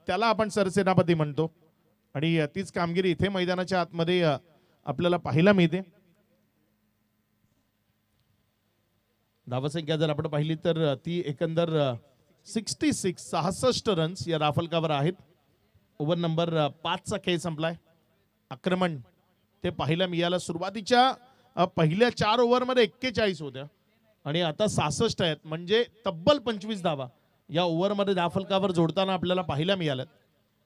त्याला आपण सरसेनापती म्हणतो आणि तीच कामगिरी इथे मैदानाच्या आतमध्ये आपल्याला पाहायला मिळते. धावसंख्या जर आपण पाहिली तर ती एकंदर 66 रन्स या राफलकावर आहेत. ओव्हर नंबर 5 चा खेळ संपलाय. आक्रमण ते पाहायला मिळालं. सुरुवातीच्या पहिल्या 4 ओव्हरमध्ये 41 होत्या आणि आता 66 आहेत. म्हणजे तब्बल 25 धावा या ओव्हरमध्ये राफलकावर जोडताना आपल्याला पाहायला मिळाल्यात.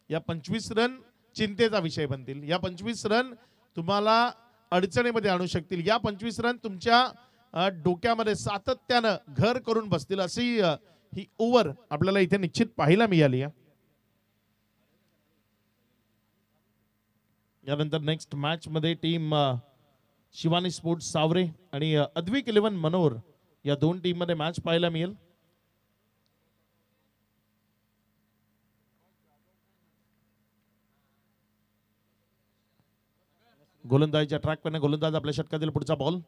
या 25 रन चिंतेचा विषय बनतील. या 25 रन तुम्हाला अडचणीमध्ये आणू शकतील. या 25 रन तुमच्या डोक्यामध्ये सातत्यानं घर करून बसतील अशी ही ओव्हर आपल्याला इथे निश्चित पाहायला मिळाली आहे. यानंतर नेक्स्ट मॅच मध्ये टीम शिवानी स्पोर्ट्स सावरे आणि अद्विक इलेव्हन मनोर या 2 टीम मध्ये मॅच पाहायला मिळेल. गोलंदाजीच्या ट्रॅकवरने गोलंदाज आपल्या षटकातील पुढचा बॉल.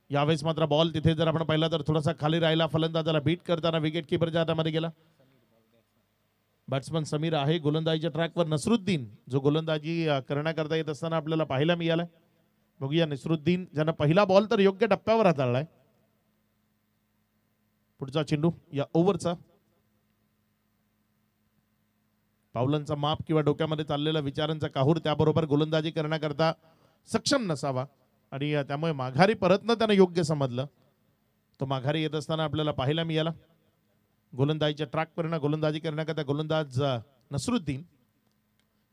यावेळेस मात्र बॉल तिथे जर आपण पाहिला तर थोडासा खाली राहिला. फलंदाजाला बीट करताना विकेट किपरच्या हातामध्ये गेला. बॅट्समन समीर आहे. गोलंदाजीच्या ट्रॅकवर नसरुद्दीन जो गोलंदाजी करण्याकरता येत असताना आपल्याला पाहायला मिळालाय. बघूया नसरुद्दीन ज्यानं पहिला बॉल तर योग्य टप्प्यावर हाताळलाय. पुढचा चेंडू या ओव्हरचा. पावलांचा माप किंवा डोक्यामध्ये चाललेला विचारांचा काहूर त्याबरोबर गोलंदाजी करण्याकरता सक्षम नसावा आणि त्यामुळे माघारी परतणं त्यानं योग्य समजलं. तो माघारी येत असताना आपल्याला पाहायला मिळाला. गोलंदाजीच्या ट्रॅकवरनं गोलंदाजी करण्याकरता गोलंदाज नसरुद्दीन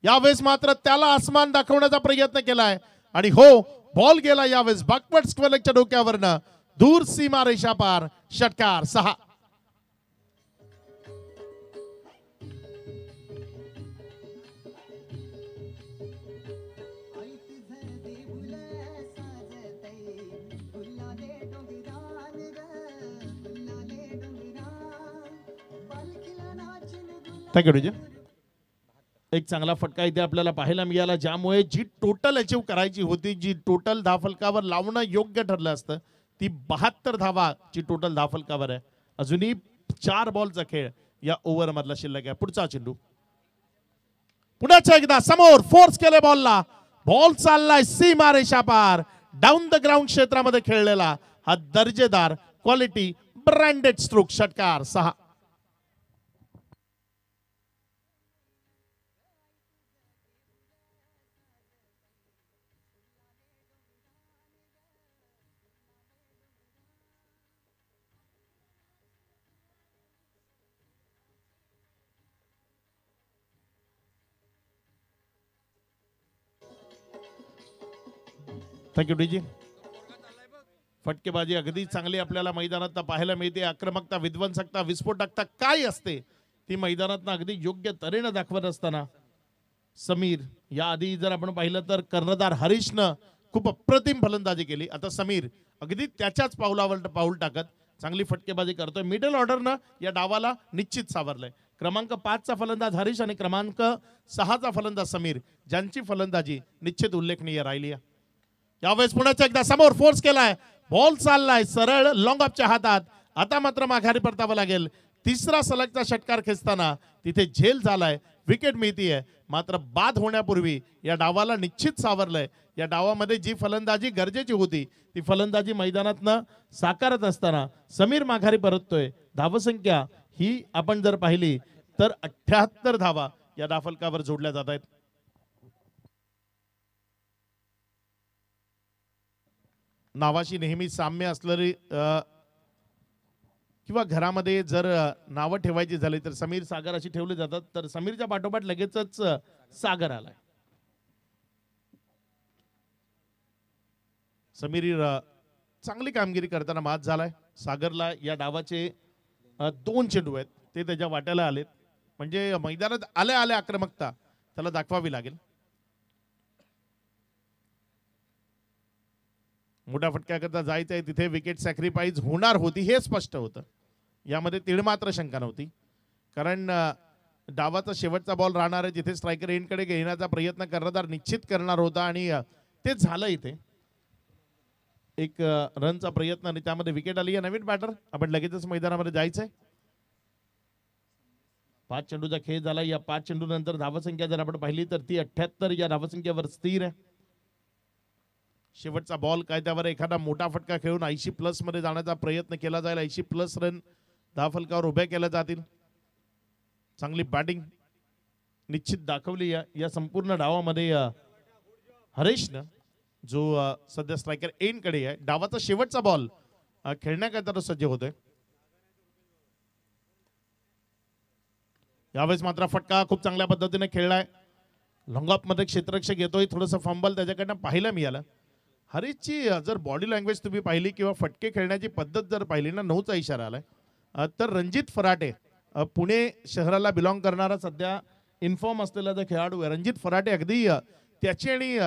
यावेळेस मात्र त्याला आसमान दाखवण्याचा प्रयत्न केलाय आणि हो, बॉल गेला यावेळेस बॅकवर्ड स्क्वेअर लेगच्या डोक्यावरनं दूर सीमा रेषा पार. षटकार 6. Thank you DJ. एक चांगला फटका इथे आपल्याला पाहायला मिळाला, ज्यामुळे जी टोटल अचीव करायची होती, जी टोटल धावफलकावर लावणं योग्य ठरलं असतं, ती 72 धावाची टोटल धावफलकावर आहे. अजूनही 4 बॉलचा खेळ या ओव्हर मधला शिल्लक आहे. पुढचा चेंडू पुण्याच्या एकदा समोर फोर्स केले बॉलला. बॉल चाललाय सीमा रेषा पार. डाऊन द ग्राउंड क्षेत्रामध्ये खेळलेला हा दर्जेदार क्वालिटी ब्रँडेड स्ट्रोक. षटकार 6. थँक्यू डीजी. फटकेबाजी अगदी चांगली आपल्याला मैदानात पाहायला मिळते. आक्रमकता, विध्वंसकता, विस्फोटकता काय असते ती मैदानात अगदी योग्य तऱ्हेने दाखवत असताना समीर, या आधी जर आपण पाहिलं तर कर्णधार हरीशनं खूप अप्रतिम फलंदाजी केली. आता समीर अगदी त्याच्याच पाऊल टाकत चांगली फटकेबाजी करतोय. मिडल ऑर्डरनं या डावाला निश्चित सावरलंय. क्रमांक 5 चा फलंदाज हरीश आणि क्रमांक 6 चा फलंदाज समीर, ज्यांची फलंदाजी निश्चित उल्लेखनीय राहिली आहे. यावेळेस पुण्याच्या एकदा समोर फोर्स केलाय. बॉल चाललाय सरळ लॉंग ऑफच्या हातात. आता मात्र माघारी परतावं लागेल. तिसरा सलगचा षटकार खेचताना तिथे झेल झालाय. विकेट मिळतीये, मात्र बाद होण्यापूर्वी या डावाला निश्चित सावरलंय. या डावामध्ये जी फलंदाजी गरजेची होती ती फलंदाजी मैदानातनं साकारत असताना समीर माघारी परततोय. धावसंख्या ही आपण जर पाहिली तर 78 धावा या धावफलकावर जोडल्या जात आहेत. नावाशी नेहमी साम्य असलेली किंवा घरामध्ये जर नावं ठेवायची झाली तर समीर सागर अशी ठेवली जातात. तर समीरच्या पाठोपाठ लगेचच सागर आलाय. समीर चांगली कामगिरी करताना मात झालाय. सागरला या डावाचे 2 चेंडू आहेत ते त्याच्या वाट्याला आलेत. म्हणजे मैदानात आल्या आक्रमकता त्याला दाखवावी लागेल. मोठ्या फटक्याकरता जायचंय तिथे विकेट सॅक्रिफाईस होणार होती हे स्पष्ट होतं. यामध्ये तीळमात्र शंका नव्हती, कारण डावाचा शेवटचा बॉल राहणार आहे जिथे स्ट्रायकर एंडकडे घेण्याचा प्रयत्न कर्णधार निश्चित करणार होता आणि ते झालं. इथे एक रनचा प्रयत्न आणि त्यामध्ये विकेट आली. नवीन बॅटर आपण लगेचच मैदानामध्ये जायचंय. 5 चेंडूचा खेळ झाला. या 5 चेंडू नंतर धावसंख्या जर आपण पाहिली तर ती 78 या धावसंख्येवर स्थिर आहे. शेवटचा बॉल काय त्यावर एखादा मोठा फटका खेळून 80+ मध्ये जाण्याचा प्रयत्न केला जाईल. 80+ रन धावफलकावर उभ्या केल्या जातील. चांगली बॅटिंग निश्चित दाखवली या संपूर्ण डावामध्ये हरीशनं, जो सध्या स्ट्रायकर एंडकडे आहे. डावाचा शेवटचा बॉल खेळण्याकरता तो सज्ज होतोय. यावेळेस मात्र फटका खूप चांगल्या पद्धतीने खेळलाय. लॉंग ऑफ मध्ये क्षेत्ररक्षक येतोय. थोडंसं फंबल त्याच्याकडनं पाहायला मिळालं. हरीशची जर बॉडी लँग्वेज तुम्ही पाहिली किंवा फटके खेळण्याची पद्धत जर पाहिली ना, 9चा इशारा आलाय. तर रणजित फराटे, पुणे शहराला बिलॉंग करणारा सध्या इन्फॉर्म असलेला जो खेळाडू आहे रणजित फराटे, अगदी त्याची आणि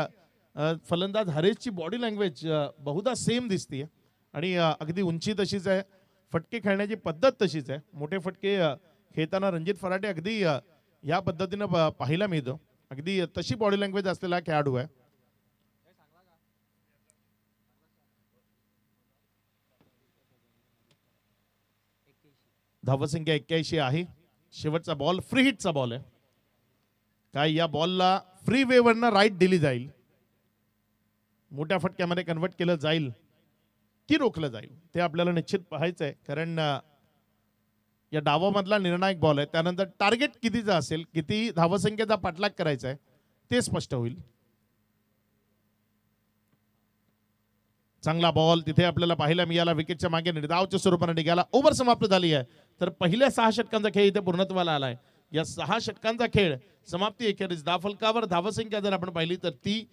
फलंदाज हरीशची बॉडी लँग्वेज बहुधा सेम दिसते आणि अगदी उंची तशीच आहे. फटके खेळण्याची पद्धत तशीच आहे. मोठे फटके खेळताना रणजित फराटे अगदी या पद्धतीनं पाहायला मिळतो. अगदी तशी बॉडी लँग्वेज असलेला खेळाडू आहे. धावसंख्या 81 आहे. शेवटचा बॉल फ्री हिटचा बॉल आहे. काय या बॉलला फ्री वेवरनं राईट दिली जाईल, मोठ्या फटक्यामध्ये कन्वर्ट केलं जाईल की रोखलं जाईल ते आपल्याला निश्चित पाहायचं आहे. कारण या डावामधला निर्णायक बॉल आहे. त्यानंतर टार्गेट कितीचा असेल, किती धावसंख्येचा पाठलाग करायचा आहे ते स्पष्ट होईल. चांगला बॉल तिथे आपल्याला पाहायला मिळाला, विकेटच्या मागे निर्धावच्या स्वरूपाने निघाला. ओव्हर समाप्त झाली आहे. तर पहिल्या 6 षटकांचा खेळ इथे पूर्णत्वाला आलाय. या 6 षटकांचा खेळ समाप्ती एखेरीस धावफलकावर धावसंख्या जर आपण पाहिली तर ती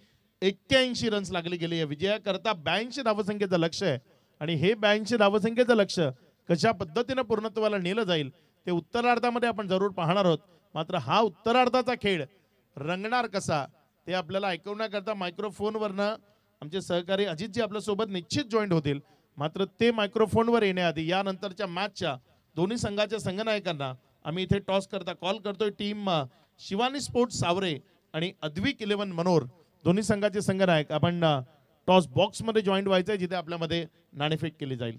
81 रन्स लागली गेली आहे. विजयाकरता 82 धावसंख्येचं लक्ष आहे आणि हे 82 धावसंख्येचं लक्ष कशा पद्धतीने पूर्णत्वाला नेलं जाईल ते उत्तरार्धामध्ये आपण जरूर पाहणार आहोत. मात्र हा उत्तरार्धाचा खेळ रंगणार कसा ते आपल्याला ऐकवण्याकरता मायक्रोफोनवरनं आमचे सहकारी अजितजी आपल्या सोबत निश्चित जॉईंट होतील. मात्र ते मायक्रोफोनवर येण्याआधी यानंतरच्या मॅचच्या दोन्ही संघाच्या संघनायकांना आम्ही इथे टॉस करता कॉल करतोय. टीम शिवानी स्पोर्ट्स सावरे आणि अद्विक 11 मनोर दोन्ही संघाचे संघनायक आपण टॉस बॉक्स मध्ये जॉईंट व्हायचंय जिथे आपल्यामध्ये नाणेफेक केली जाईल.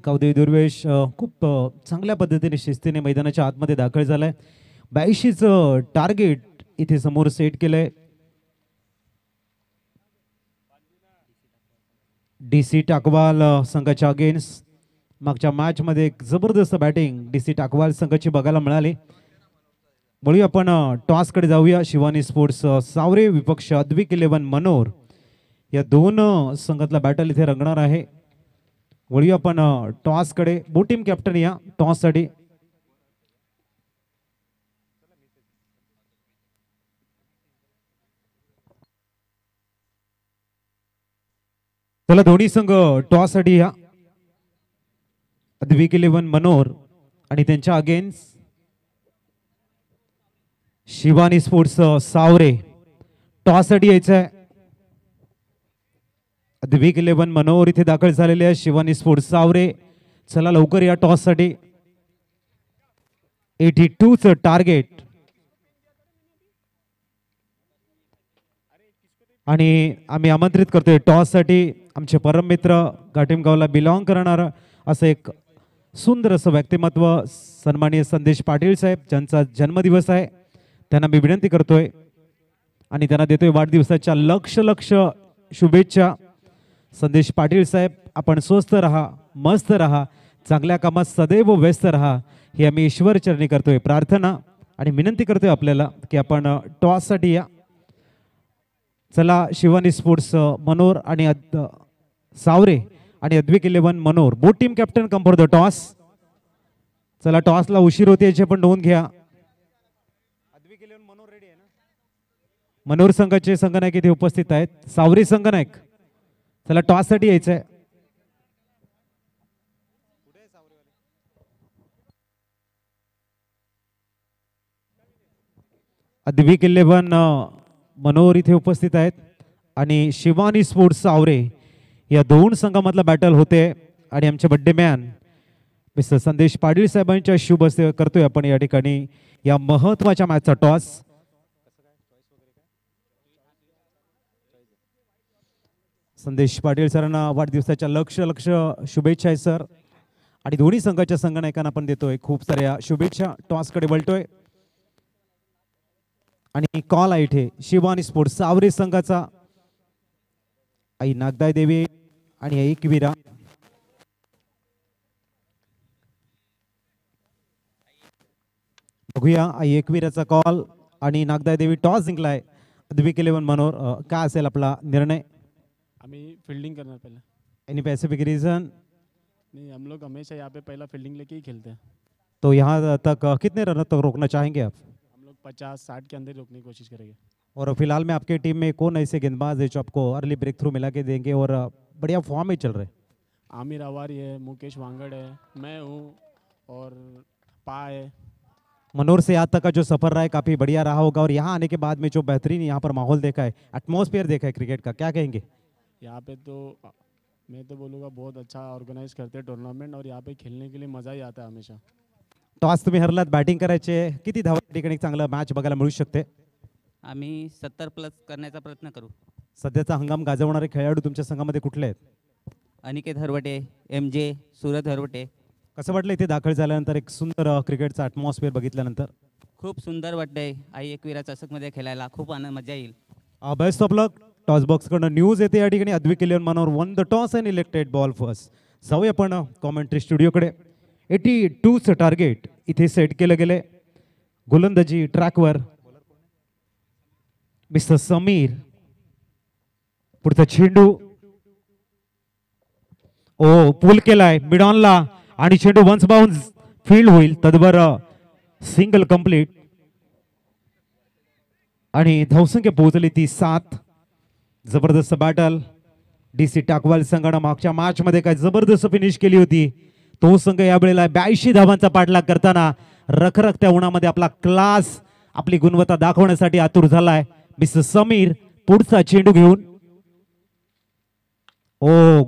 गावदेवी दुर्वेश खूप चांगल्या पद्धतीने शिस्तीने मैदानाच्या आतमध्ये दाखल झालाय. 82चं टार्गेट इथे समोर सेट केलंय. DC टाकवाल संघाच्या अगेन्स्ट मागच्या मॅच मध्ये एक जबरदस्त बॅटिंग DC टाकवाल संघाची बघायला मिळाली. वळूया आपण टॉस कडे जाऊया. शिवानी स्पोर्ट्स सावरे विपक्ष अद्विक 11 मनोर या दोन संघातला बॅटल इथे रंगणार आहे. वळूया आपण टॉस कडे. बो टीम कॅप्टन या टॉस साठी. चला दोन्ही संघ टॉस साठी या. अद्विक 11 मनोर आणि त्यांच्या अगेन्स्ट शिवानी स्पोर्ट्स सावरे. टॉस साठी यायचं आहे. अद्विक 11 मनोर इथे दाखल झालेले आहे. शिवानी स्पोर्ट्स सावरे चला लवकर या टॉस साठी. 82चं टार्गेट आणि आम्ही आमंत्रित करतोय टॉस साठी आमचे परम मित्र घाटिमगावला बिलॉंग करणार असं एक सुंदर असं व्यक्तिमत्व सन्माननीय संदेश पाटील साहेब ज्यांचा जन्मदिवस आहे त्यांना मी विनंती करतोय आणि त्यांना देतोय वाढदिवसाच्या लक्ष लक्ष शुभेच्छा. संदेश पाटील साहेब आपण स्वस्थ रहा, मस्त रहा, चांगल्या कामात सदैव व्यस्त रहा ही आम्ही ईश्वर चरणी करतोय प्रार्थना आणि विनंती करतोय आपल्याला की आपण टॉस साठी या. चला शिवानी स्पोर्ट्स मनोर आणि सावरे आणि Advik 11 Manor both team captain come for the toss. चला टॉसला उशीर होते याची पण नोंद घ्या. अद्विक 11 मनोर रेडी आहे ना. मनोर संघाचे संघनायक इथे उपस्थित आहेत. सावरे संघनायक चला टॉस साठी यायचंय. अद्विक 11 मनोर इथे उपस्थित आहेत आणि शिवानी स्पोर्ट्स सावरे या दोन संघामधला बॅटल होते आणि आमचे बड्डे मॅन मिस्टर संदेश पाटील साहेबांच्या शुभ हस्ते करतोय आपण या ठिकाणी या महत्वाच्या मॅचचा टॉस. संदेश पाटील सरांना वाढदिवसाच्या लक्ष लक्ष शुभेच्छा आहे सर आणि दोन्ही संघाच्या संघनायकांना आपण देतोय खूप साऱ्या शुभेच्छा. टॉस कडे वळतोय आणि कॉल आहे इथे शिवानी स्पोर्ट्स सावरे संघाचा. आई नागदाय देवी आणि एकवीरा. बघूया आई एकवीराचा कॉल आणि नागदाय देवी टॉस जिंकलाय. अद्विक 11 मनोर काय असेल आपला निर्णय?
आम्ही फिल्डिंग करणार पहिला.
Any specific reason?
नहीं, हम लोग हमेशा यहाँ पे पहला फील्डिंग लेके ही खेलते हैं।
तो यहाँ तक कितने रन तक रोकना चाहेंगे आप?
हम लोग 50-60 के अंदर ही रोकने की कोशिश करेंगे।
और फिलहाल में आपकी टीम में कौन ऐसे गेंदबाज है जो आपको अर्ली ब्रेक थ्रू मिला के देंगे और बढ़िया फॉर्म में चल रहे?
आमिर अवारी है, मुकेश वांगड़ है, मैं हूँ और पा है।
मनोर से आज तक का जो सफर रहा है काफी बढ़िया रहा होगा और यहाँ आने के बाद में जो बेहतरीन यहाँ पर माहौल देखा है, एटमॉस्फेयर देखा है क्रिकेट का, क्या कहेंगे?
यहाँ पे तो मैं तो बोलूँगा बहुत अच्छा ऑर्गेनाइज करते हैं टूर्नामेंट और यहाँ पे खेलने के लिए मज़ा ही आता है हमेशा।
टॉस तुम्ही हरलात, बॅटिंग करायचे, किती धावा या ठिकाणी चांगला मॅच बघायला मिळू शकते?
आम्ही 70+ करण्याचा प्रयत्न करू.
सध्याचा हंगाम गाजवणारे खेळाडू तुमच्या संघामध्ये कुठले आहेत?
अनिकेत हरवटे, MJ, सूरज हरवटे.
कसं वाटलं इथे दाखल झाल्यानंतर एक सुंदर क्रिकेटचा ॲटमॉस्फिअर बघितल्यानंतर?
खूप सुंदर वाटतंय. आई एकविरा चषकमध्ये खेळायला खूप आनंद मजा येईल.
Best of luck. Toss box कडनं न्यूज येते या ठिकाणी. Advik Kilian Manor won the toss and elected ball first. जाऊया आपण कॉमेंट्री स्टुडिओकडे. 82चं टार्गेट इथे सेट केलं गेले. गोलंदाजी ट्रॅकवर मिस्टर समीर. पुढचा चेंडू ओ पुल केलाय मिड ऑनला आणि चेंडू वन्स बाउन्स फील्ड होईल. तदवर सिंगल कंप्लीट आणि धावसंख्या पोहोचली ती 7. जबरदस्त बॅटल. DC टाकवाल संघानं मागच्या मॅच मध्ये काय जबरदस्त फिनिश केली होती. तो संघ या वेळेला 82 धावांचा पाठलाग करताना रखरखत्या उन्हामध्ये आपला क्लास, आपली गुणवत्ता दाखवण्यासाठी आतुर झालाय. मिस्टर समीर पुढचा चेंडू घेऊन ओ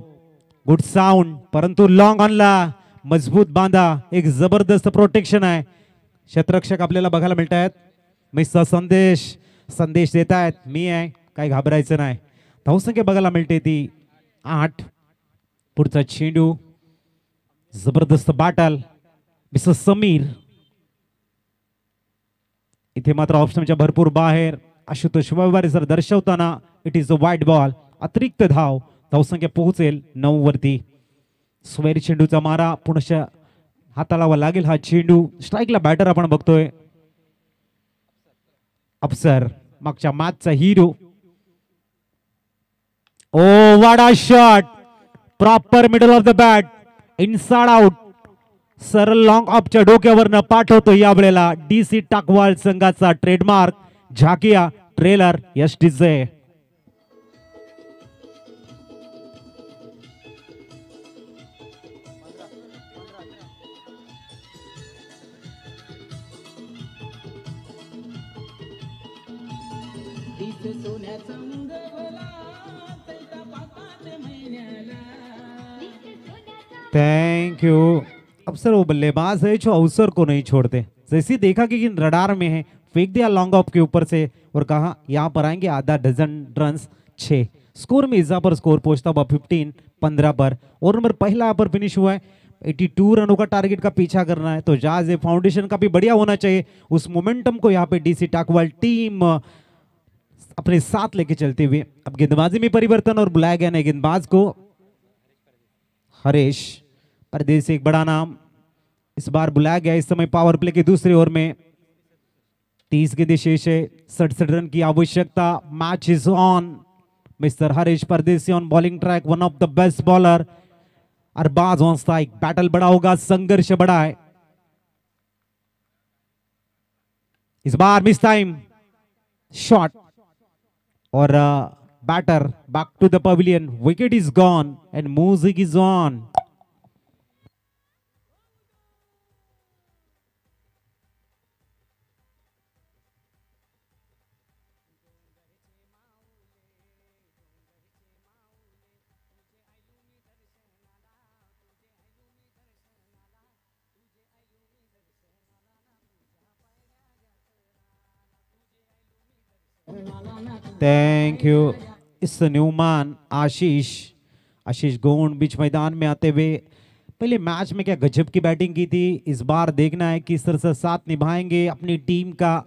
गुड साऊंड, परंतु लॉंग ऑनला मजबूत बांधा. एक जबरदस्त प्रोटेक्शन आहे. क्षेत्ररक्षक आपल्याला बघायला मिळत आहेत. मिस्टर संदेश देत आहेत, मी आहे, काही घाबरायचं नाही. धावसंख्या बघायला मिळते ती 8. पुढचा चेंडू जबरदस्त बॅटल मिस्टर समीर. इथे मात्र ऑप्शनच्या भरपूर बाहेर. आशुतोष व्यवहारे सर दर्शवताना it is a wide ball. अतिरिक्त धाव. धावसंख्या पोहोचेल 9 वरती. स्वेर चेंडूचा मारा पुनश्च हातालावा लागेल हा चेंडू. स्ट्राईकला बॅटर आपण बघतोय अफसर, मागच्या मॅचचा hero. Oh what a shot, proper middle of the bat, inside out. सरळ लॉंग ऑफच्या डोक्यावरनं पाठवतो या वेळेला DC टाकवाल संघाचा ट्रेडमार्क झाकिया ट्रेलर STJ. Thank you. अफसर वो बल्लेबाज है जो अवसर को नहीं छोड़ते. जैसे देखा कि रडार में है, फेंक दिया लॉन्ग ऑफ के ऊपर से और कहा यहाँ पर आएंगे आधा डजन रन्स 6. स्कोर में इजाफा पर स्कोर पहुंचता हुआ 15 पर. और नंबर पहला यहाँ पर फिनिश हुआ है. 82 रनों का टारगेट का पीछा करना है तो जहाज फाउंडेशन का भी बढ़िया होना चाहिए. उस मोमेंटम को यहाँ पे DC टाकवाल टीम अपने साथ लेके चलते हुए. अब गेंदबाजी में परिवर्तन और बुलाया गया नए गेंदबाज को. हरीश परदेसी, एक बड़ा नाम इस बार बुलाया गया. इस समय पावर प्ले के दूसरे ओवर में 30 गेंदें शेष है. 67 रन की आवश्यकता. Match is on. Mister Harish Pardesi on bowling track, one of the best bowler. Arbaz on strike. Battle बड़ा होगा, संघर्ष बड़ा है. इस बार मिस टाइम शॉट और batter back to the pavilion. Wicket is gone and music is on. Thank you. इस new man Ashish Gond बीच मैदान में आते हुए. पहले मैच में क्या गजब की बैटिंग की थी. इस बार देखना है किस तरह से साथ निभाएंगे अपनी टीम का.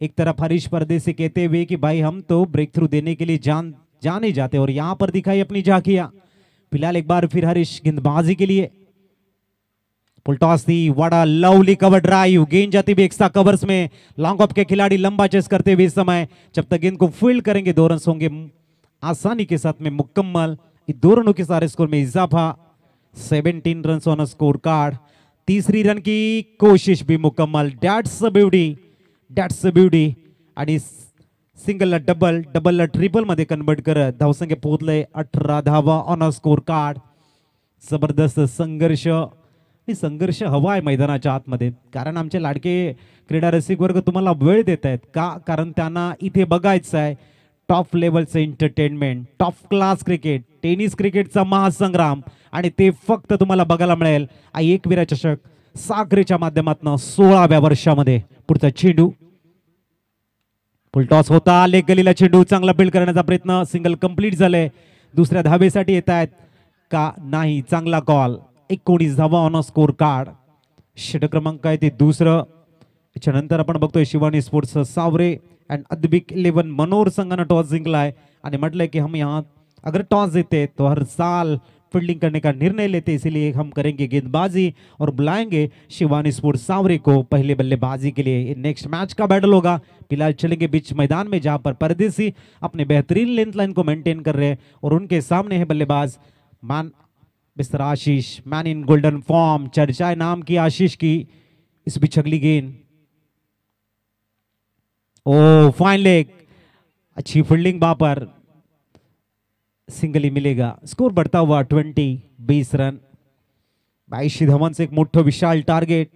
एक तरफ हरीश परदेसी कहते हुए कि भाई हम तो ब्रेक थ्रू देने के लिए जाने जाते और यहाँ पर दिखाई अपनी झांकियां. फिलहाल एक बार फिर हरीश गेंदबाजी के लिए. पुलटॉस थी, वड़ा लवली कवर ड्राइव. गेंद जाती हुई एक्स्ट्रा कवर्स में. लॉन्ग ऑफ के खिलाड़ी लंबा चेस करते हुए इस समय जब तक गेंद को फील्ड करेंगे 2 रन होंगे आसानी के साथ में मुकम्मल. 2 रनों के सारे स्कोर में इजाफा. 17 रन्स ऑन स्कोर कार्ड। तीसरी रन की कोशिश भी मुकम्मल। डैट्स अ ब्युटी आणि सिंगलला डबल, डबलला ट्रिपल मध्ये कन्वर्ट करत धावसंख्या पोहोचले 18 धावा ऑन स्कोर कार्ड। जबरदस्त संघर्ष, संघर्ष हवा आहे मैदानाच्या आतमध्ये, कारण आमचे लाडके क्रीडा रसिक वर्ग तुम्हाला वेळ देत आहेत का, कारण त्यांना इथे बघायचं आहे टॉप लेवलचं entertainment, top class cricket, tennis क्रिकेटचा महासंग्राम, आणि ते फक्त तुम्हाला बघायला मिळेल एकविरा चषक साखरेच्या माध्यमातून 16व्या वर्षामध्ये। पुढचा चेंडू फुल टॉस होता, लेग गलीला चेंडू, चांगला बिल्ड करण्याचा प्रयत्न, सिंगल कंप्लीट झाले। दुसऱ्या धावेसाठी येत आहेत का नाही, चांगला कॉल। 19 धावा ऑन स्कोर कार्ड। षटक क्रमांक आहे ते दुसरं। त्याच्यानंतर आपण बघतोय शिवानी स्पोर्ट्स सावरे अँड अद्विक 11 मनोर संघानं टॉस जिंकलाय आणि म्हटलंय की हम यहाँ अगर टॉस जीते तो हर साल फील्डिंग करने का निर्णय लेते, इसीलिए हम करेंगे गेंदबाजी और बुलाएंगे शिवानी स्पोर्ट्स सावरे को पहले बल्लेबाजी के लिए। नेक्स्ट मैच का बैटल होगा। फिलहाल चलेंगे बीच मैदान में, जहां पर परदेसी अपने बेहतरीन लेंथ लाइन को मेंटेन कर रहे हैं और उनके सामने है बल्लेबाज man mister Ashish, man in golden form. चर्चा है नाम की आशीष की। इस बीच अगली गेंद, ओ फाइन लेग, अच्छी फील्डिंग वहां पर, सिंगल ही मिलेगा। स्कोर बढ़ता हुआ 20 रन। 82 धावांचं एक मोठं विशाल टार्गेट,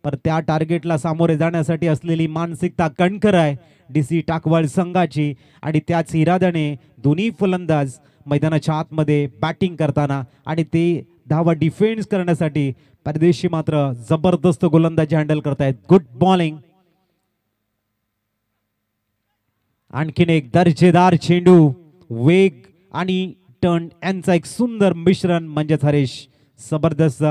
पर त्या टार्गेटला सामोरे जाण्यासाठी असलेली मानसिकता कणखर आहे डीसी टाकवाल संघाची, आणि त्याच इराद्याने दोन्ही फलंदाज मैदानाच्या आतमध्ये बॅटिंग करताना आणि ते धावा डिफेन्स करण्यासाठी परदेशी मात्र जबरदस्त गोलंदाजी हँडल करतायत। गुड बॉलिंग, आणखीन एक दर्जेदार चेंडू, वेग आणि टर्न यांचा एक सुंदर मिश्रण, म्हणजेच हरीश जबरदस्त।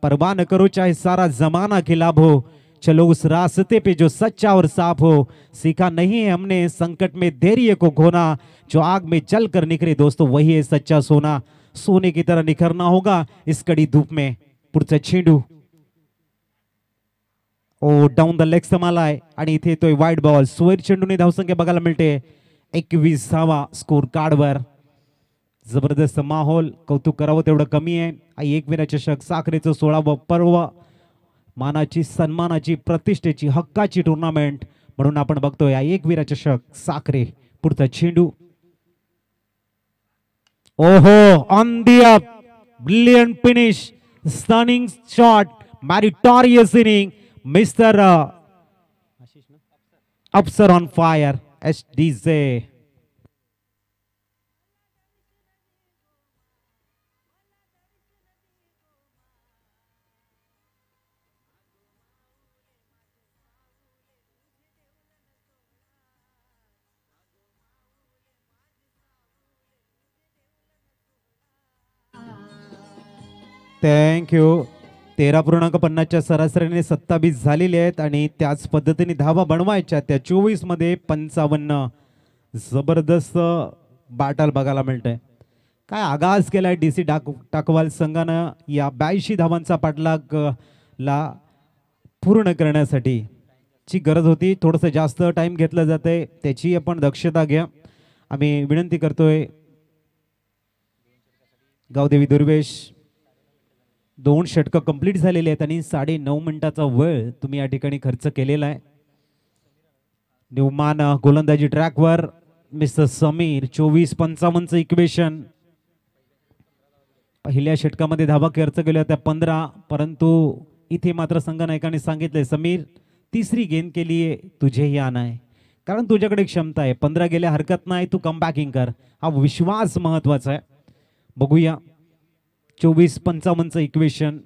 परवाह न करो चाहे सारा जमाना खिलाफ हो, चलो उस रास्ते पे जो सच्चा और साफ हो, सीखा नहीं है हमने संकट में धैर्य को खोना, जो आग में जल कर निखरे दोस्तों वही है सच्चा सोना, सोने की तरह निखरना होगा इस कड़ी धूप में। पुढचा चेंडू, ओ डाऊन द लेग समालाय आणि इथे तो वाईड बॉल। सोयर चेंडूने धावसंख्या बघायला मिळते 21 धावा स्कोर कार्डवर। जबरदस्त माहोल, कौतुक करावं तेवढं कमी आहे। एकविरा चषक साखरेचं 16वं पर्व, मानाची, सन्मानाची, प्रतिष्ठेची, हक्काची टुर्नामेंट म्हणून आपण बघतोय एकविरा चषक साखरे। पुढचा चेंडू, ओहो on the up, brilliant finish, stunning shot, meritorious inning, mister Afsar on fire SDJ. Thank you. 13.50च्या सरासरीने 27 झालेले आहेत आणि त्याच पद्धतीने धावा बनवायच्या त्या 24 मध्ये 55। जबरदस्त बॅटल बघायला मिळतंय। काय आगाज केलाय डीसी टाकवाल संघानं या 82 धावांचा पाठलाग ला पूर्ण करण्यासाठी ची गरज होती। थोडंसं जास्त टाइम घेतलं जातंय, त्याची आपण दक्षता घ्या, आम्ही विनंती करतोय। गावदेवी दुर्वेश, 2 षटकं कंप्लीट झालेले आहेत आणि 9.5 मिनिटाचा वेळ तुम्ही या ठिकाणी खर्च केलेला आहे। न्यूमान गोलंदाजी ट्रॅकवर, मिस्टर समीर 24-55चं इक्वेशन। पहिल्या षटकामध्ये धावा खर्च केल्या होत्या 15, परंतु इथे मात्र संघनायकाने सांगितले समीर तिसरी गेंद के लिए तुझे ही आना है, कारण तुझ्याकडे क्षमता आहे, 15 गेल्या हरकत नाही, तू कमबॅकिंग कर। हा विश्वास महत्वाचा आहे। बघूया 24-55चं इक्वेशन।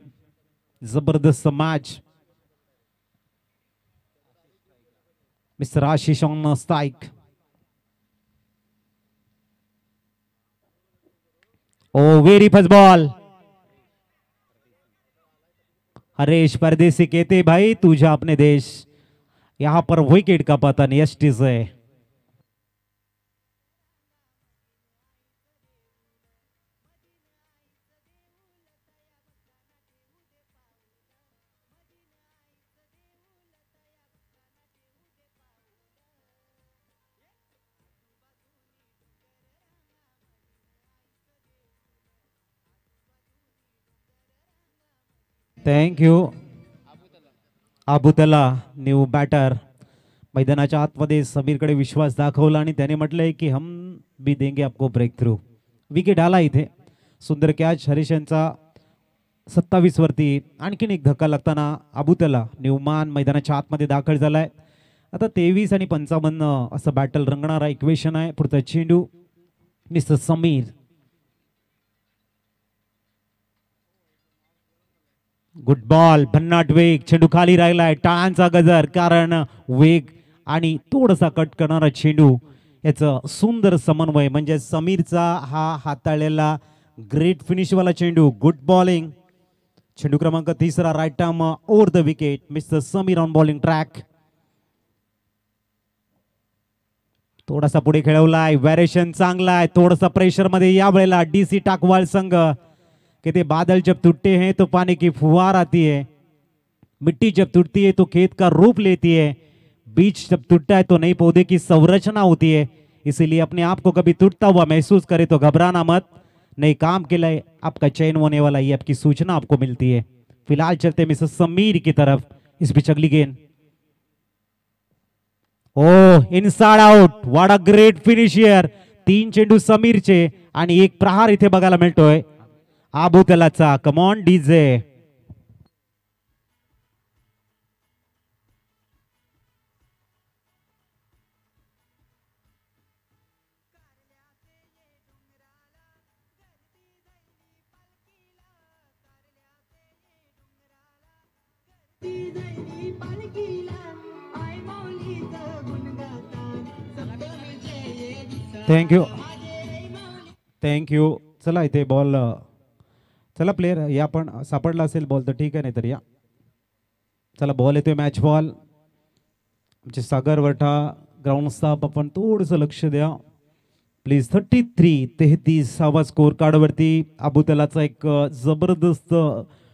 जबरदस्त match, mister Ashish on strike. Oh very first ball, Haresh Pardesi कहते भाई तुझा अपने देश, यहां पर विकेट का पतन एसटी से। थँक्यू. अबुतला न्यू बॅटर मैदानाच्या आतमध्ये समीरकडे विश्वास दाखवला आणि त्याने म्हटलंय की हम भी देंगे आपको ब्रेक थ्रू. विकेट आला इथे. सुंदर कॅच हरीश यांचा. 27 वरती आणखीन एक धक्का लागताना अबुतला न्यूमान मैदानाच्या आतमध्ये दाखल झालाय. आता 23 आणि 55 असं बॅटल रंगणारा इक्वेशन आहे. पुढचा चेंडू मिस्टर समीर. Good ball. भन्नाट वेग. चेंडू खाली राहिलाय. टाळांचा गजर. कारण वेग आणि थोडासा कट करणारा चेंडू याचं सुंदर समन्वय म्हणजे समीरचा हा हाताळलेला ग्रेट फिनिशवाला चेंडू. Good bowling. चेंडू क्रमांक 3 right arm over the wicket. Mister Samir on bowling track. थोडासा पुढे खेळवलाय. व्हेरिएशन चांगला आहे. थोडासा प्रेशर मध्ये या वेळेला डीसी टाकवाल संघ. कहते बादल जब टूटते हैं तो पानी की फुहार आती है, मिट्टी जब टूटती है तो खेत का रूप लेती है, बीज जब टूटता है तो नई पौधे की संरचना होती है. इसीलिए अपने आप को कभी टूटता हुआ महसूस करे तो घबराना मत. नए काम के लिए आपका चयन होने वाला ये आपकी सूचना आपको मिलती है. फिलहाल चलते मिस्टर समीर की तरफ. इस बीच अगली गेंद. Oh inside out. What a great finish here. 3 चेंडू समीरचे आणि एक प्रहार इथे बघायला मिळतोय अबुतलाचा. Come on DJ. Thank you. Thank you. चला इथे बॉल. चला प्लेयर या पण सापडला असेल बॉल तर ठीक आहे. नाही तर या. चला बॉल येतोय. Match ball. आमचे सागर वठा ग्राउंड स्टाफ आपण थोडंसं लक्ष द्या प्लीज. 33 स्कोर कार्डवरती अबुतलाचा एक जबरदस्त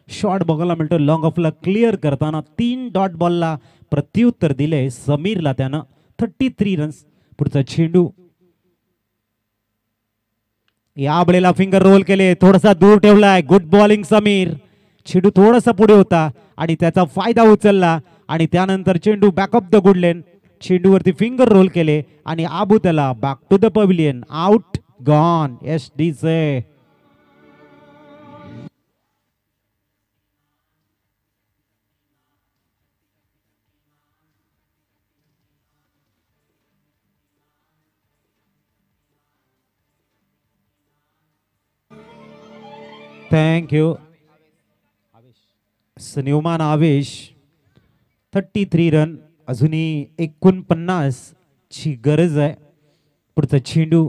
शॉट बघायला मिळतो. लॉंग ऑफला क्लिअर करताना 3 डॉट बॉलला प्रत्युत्तर दिले समीरला त्यानं. 33 रन्स. पुढचा चेंडू या वेळेला फिंगर रोल केले. थोडासा दूर ठेवलाय. Good bowling Sameer. चेंडू थोडासा पुढे होता आणि त्याचा फायदा उचलला आणि त्यानंतर चेंडू बॅकअप द गुड लेन. चेंडूवरती फिंगर रोल केले आणि Abutala back to the pavilion. Out gone. एसडीचे. थँक्यू. न्यूमान आवेश. 33 रन. अजूनही 49 ची गरज आहे. पुढचा चेंडू.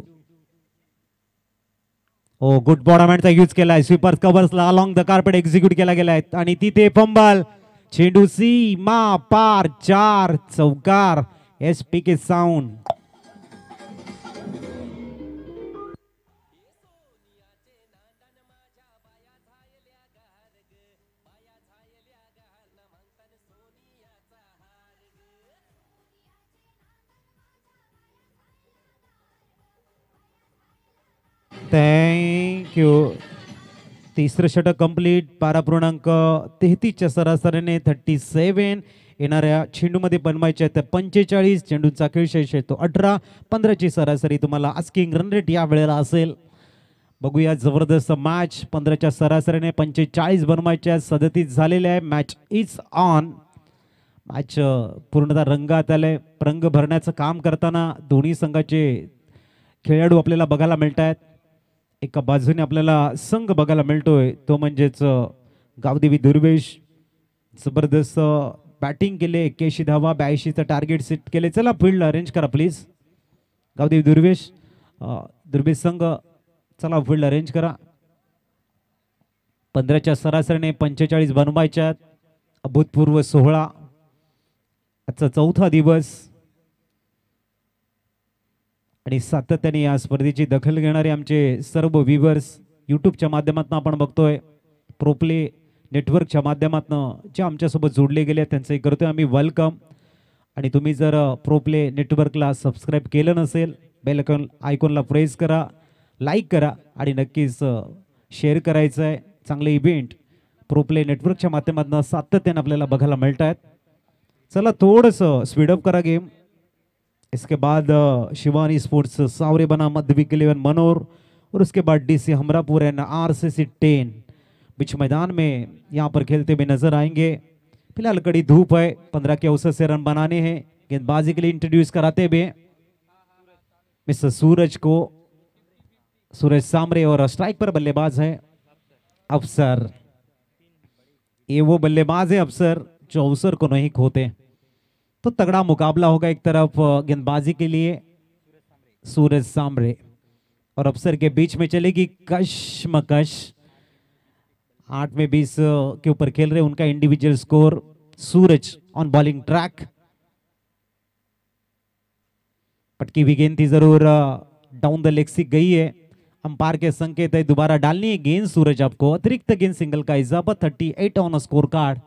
ओ गुड बॉडमॅनचा यूज केलाय. स्वीपर कव्हर्सला अलॉंग द कार्पेट एक्झिक्यूट केला गेलाय आणि तिथे फंबल. चेंडू सीमा पार. 4 चौकार. SPK sound. थँक्यू. तिसरं षटक कंप्लीट. 12.33च्या सरासरीने 37. येणाऱ्या चेंडूमध्ये बनवायचे आहेत 45. चेंडूचा खेळ शेष येतो 18. 15ची सरासरी तुम्हाला आस्किंग रन रेट या वेळेला असेल. बघूया जबरदस्त मॅच. 15च्या सरासरीने 45 बनवायच्या. 37 झालेले आहे. Match is on. मॅच पूर्णतः रंगात आले. रंग भरण्याचं काम करताना दोन्ही संघाचे खेळाडू आपल्याला बघायला मिळत आहेत. एका बाजूने आपल्याला संघ बघायला मिळतोय तो म्हणजेच गावदेवी दुर्वेश. जबरदस्त बॅटिंग केले. 81 धावा. 82चं टार्गेट सेट केले. चला फील्ड अरेंज करा प्लीज. गावदेवी दुर्वेश. दुर्वेश संघ चला फील्ड अरेंज करा. 15च्या सरासरीने 45 बनवायच्या. अभूतपूर्व 16. आजचा 4था दिवस आणि सातत्याने या स्पर्धेची दखल घेणारे आमचे सर्व व्ह्यूअर्स यूट्यूबच्या माध्यमातून आपण बघतोय. प्रोप्ले नेटवर्कच्या माध्यमातून जे आमच्यासोबत जोडले गेले त्यांचे करतोय आम्ही वेलकम. आणि तुम्ही जर प्रोप्ले नेटवर्कला सबस्क्राईब केलं नसेल बेल आयकॉनला प्रेस करा, लाईक करा आणि नक्कीच शेअर करायचं आहे. चांगले इव्हेंट प्रोप्ले नेटवर्कच्या माध्यमातून सातत्याने आपल्याला बघायला मिळत आहेत. चला थोडंसं स्पीडअप करा गेम. इसके बाद शिवानी स्पोर्ट्स सावरे बना मध्यविक 11 मनोर और उसके बाद डीसी हमरापुर एंड आरसीसी 10 बीच मैदान में यहाँ पर खेलते हुए नजर आएंगे. फिलहाल कड़ी धूप है, 15 के अवसर से रन बनाने हैं. गेंदबाजी के लिए इंट्रोड्यूस कराते हुए मिस्टर सूरज को, सूरज सामरे, और स्ट्राइक पर बल्लेबाज है अफसर. ये वो बल्लेबाज है अफसर जो अवसर को नहीं खोते. तो तगड़ा मुकाबला होगा. एक तरफ गेंदबाजी के लिए सूरज सामरे और अफसर के बीच में चलेगी कशमकश. 8 में 20 के ऊपर खेल रहे उनका individual score. Suraj on bowling track. पटकी हुई गेंद थी, जरूर डाउन द लेग सी गई है. अंपायर के संकेत है दोबारा डालनी है गेंद. सूरज आपको अतिरिक्त गेंद सिंगल का इजाफा. 38 ऑन स्कोर कार्ड.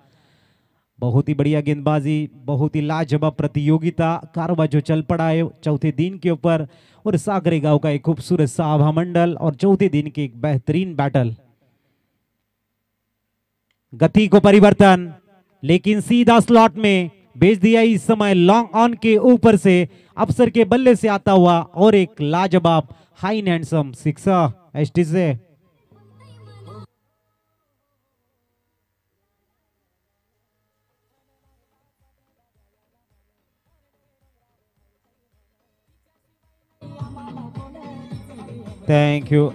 बहुत ही बढ़िया गेंदबाजी, बहुत ही लाजवाब प्रतियोगिता. कारवा जो चल पड़ा है चौथे दिन के ऊपर, और सागरे गांव का एक खूबसूरत सभा मंडल और चौथे दिन की एक बेहतरीन बैटल. गति को परिवर्तन, लेकिन सीधा स्लॉट में भेज दिया इस समय. लॉन्ग ऑन के ऊपर से अफसर के बल्ले से आता हुआ और एक लाजवाब हाई हैंडसम सिक्सर एसटी से. Thank you.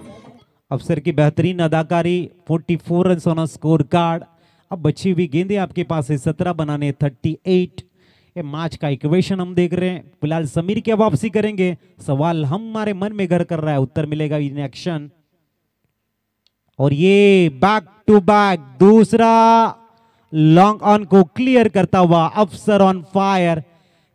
अफसर की बेहतरीन अदाकारी. 44 रन ऑन स्कोर कार्ड. अब बची हुई गेंदें आपके पास है 17 बनाने 38. ये मैच का इक्वेशन हम देख रहे हैं. फिलहाल समीर क्या वापसी करेंगे, सवाल हमारे मन में घर कर रहा है. उत्तर मिलेगा इन एक्शन. और ये बैक टू बैक दूसरा लॉन्ग ऑन को क्लियर करता हुआ अफसर ऑन फायर.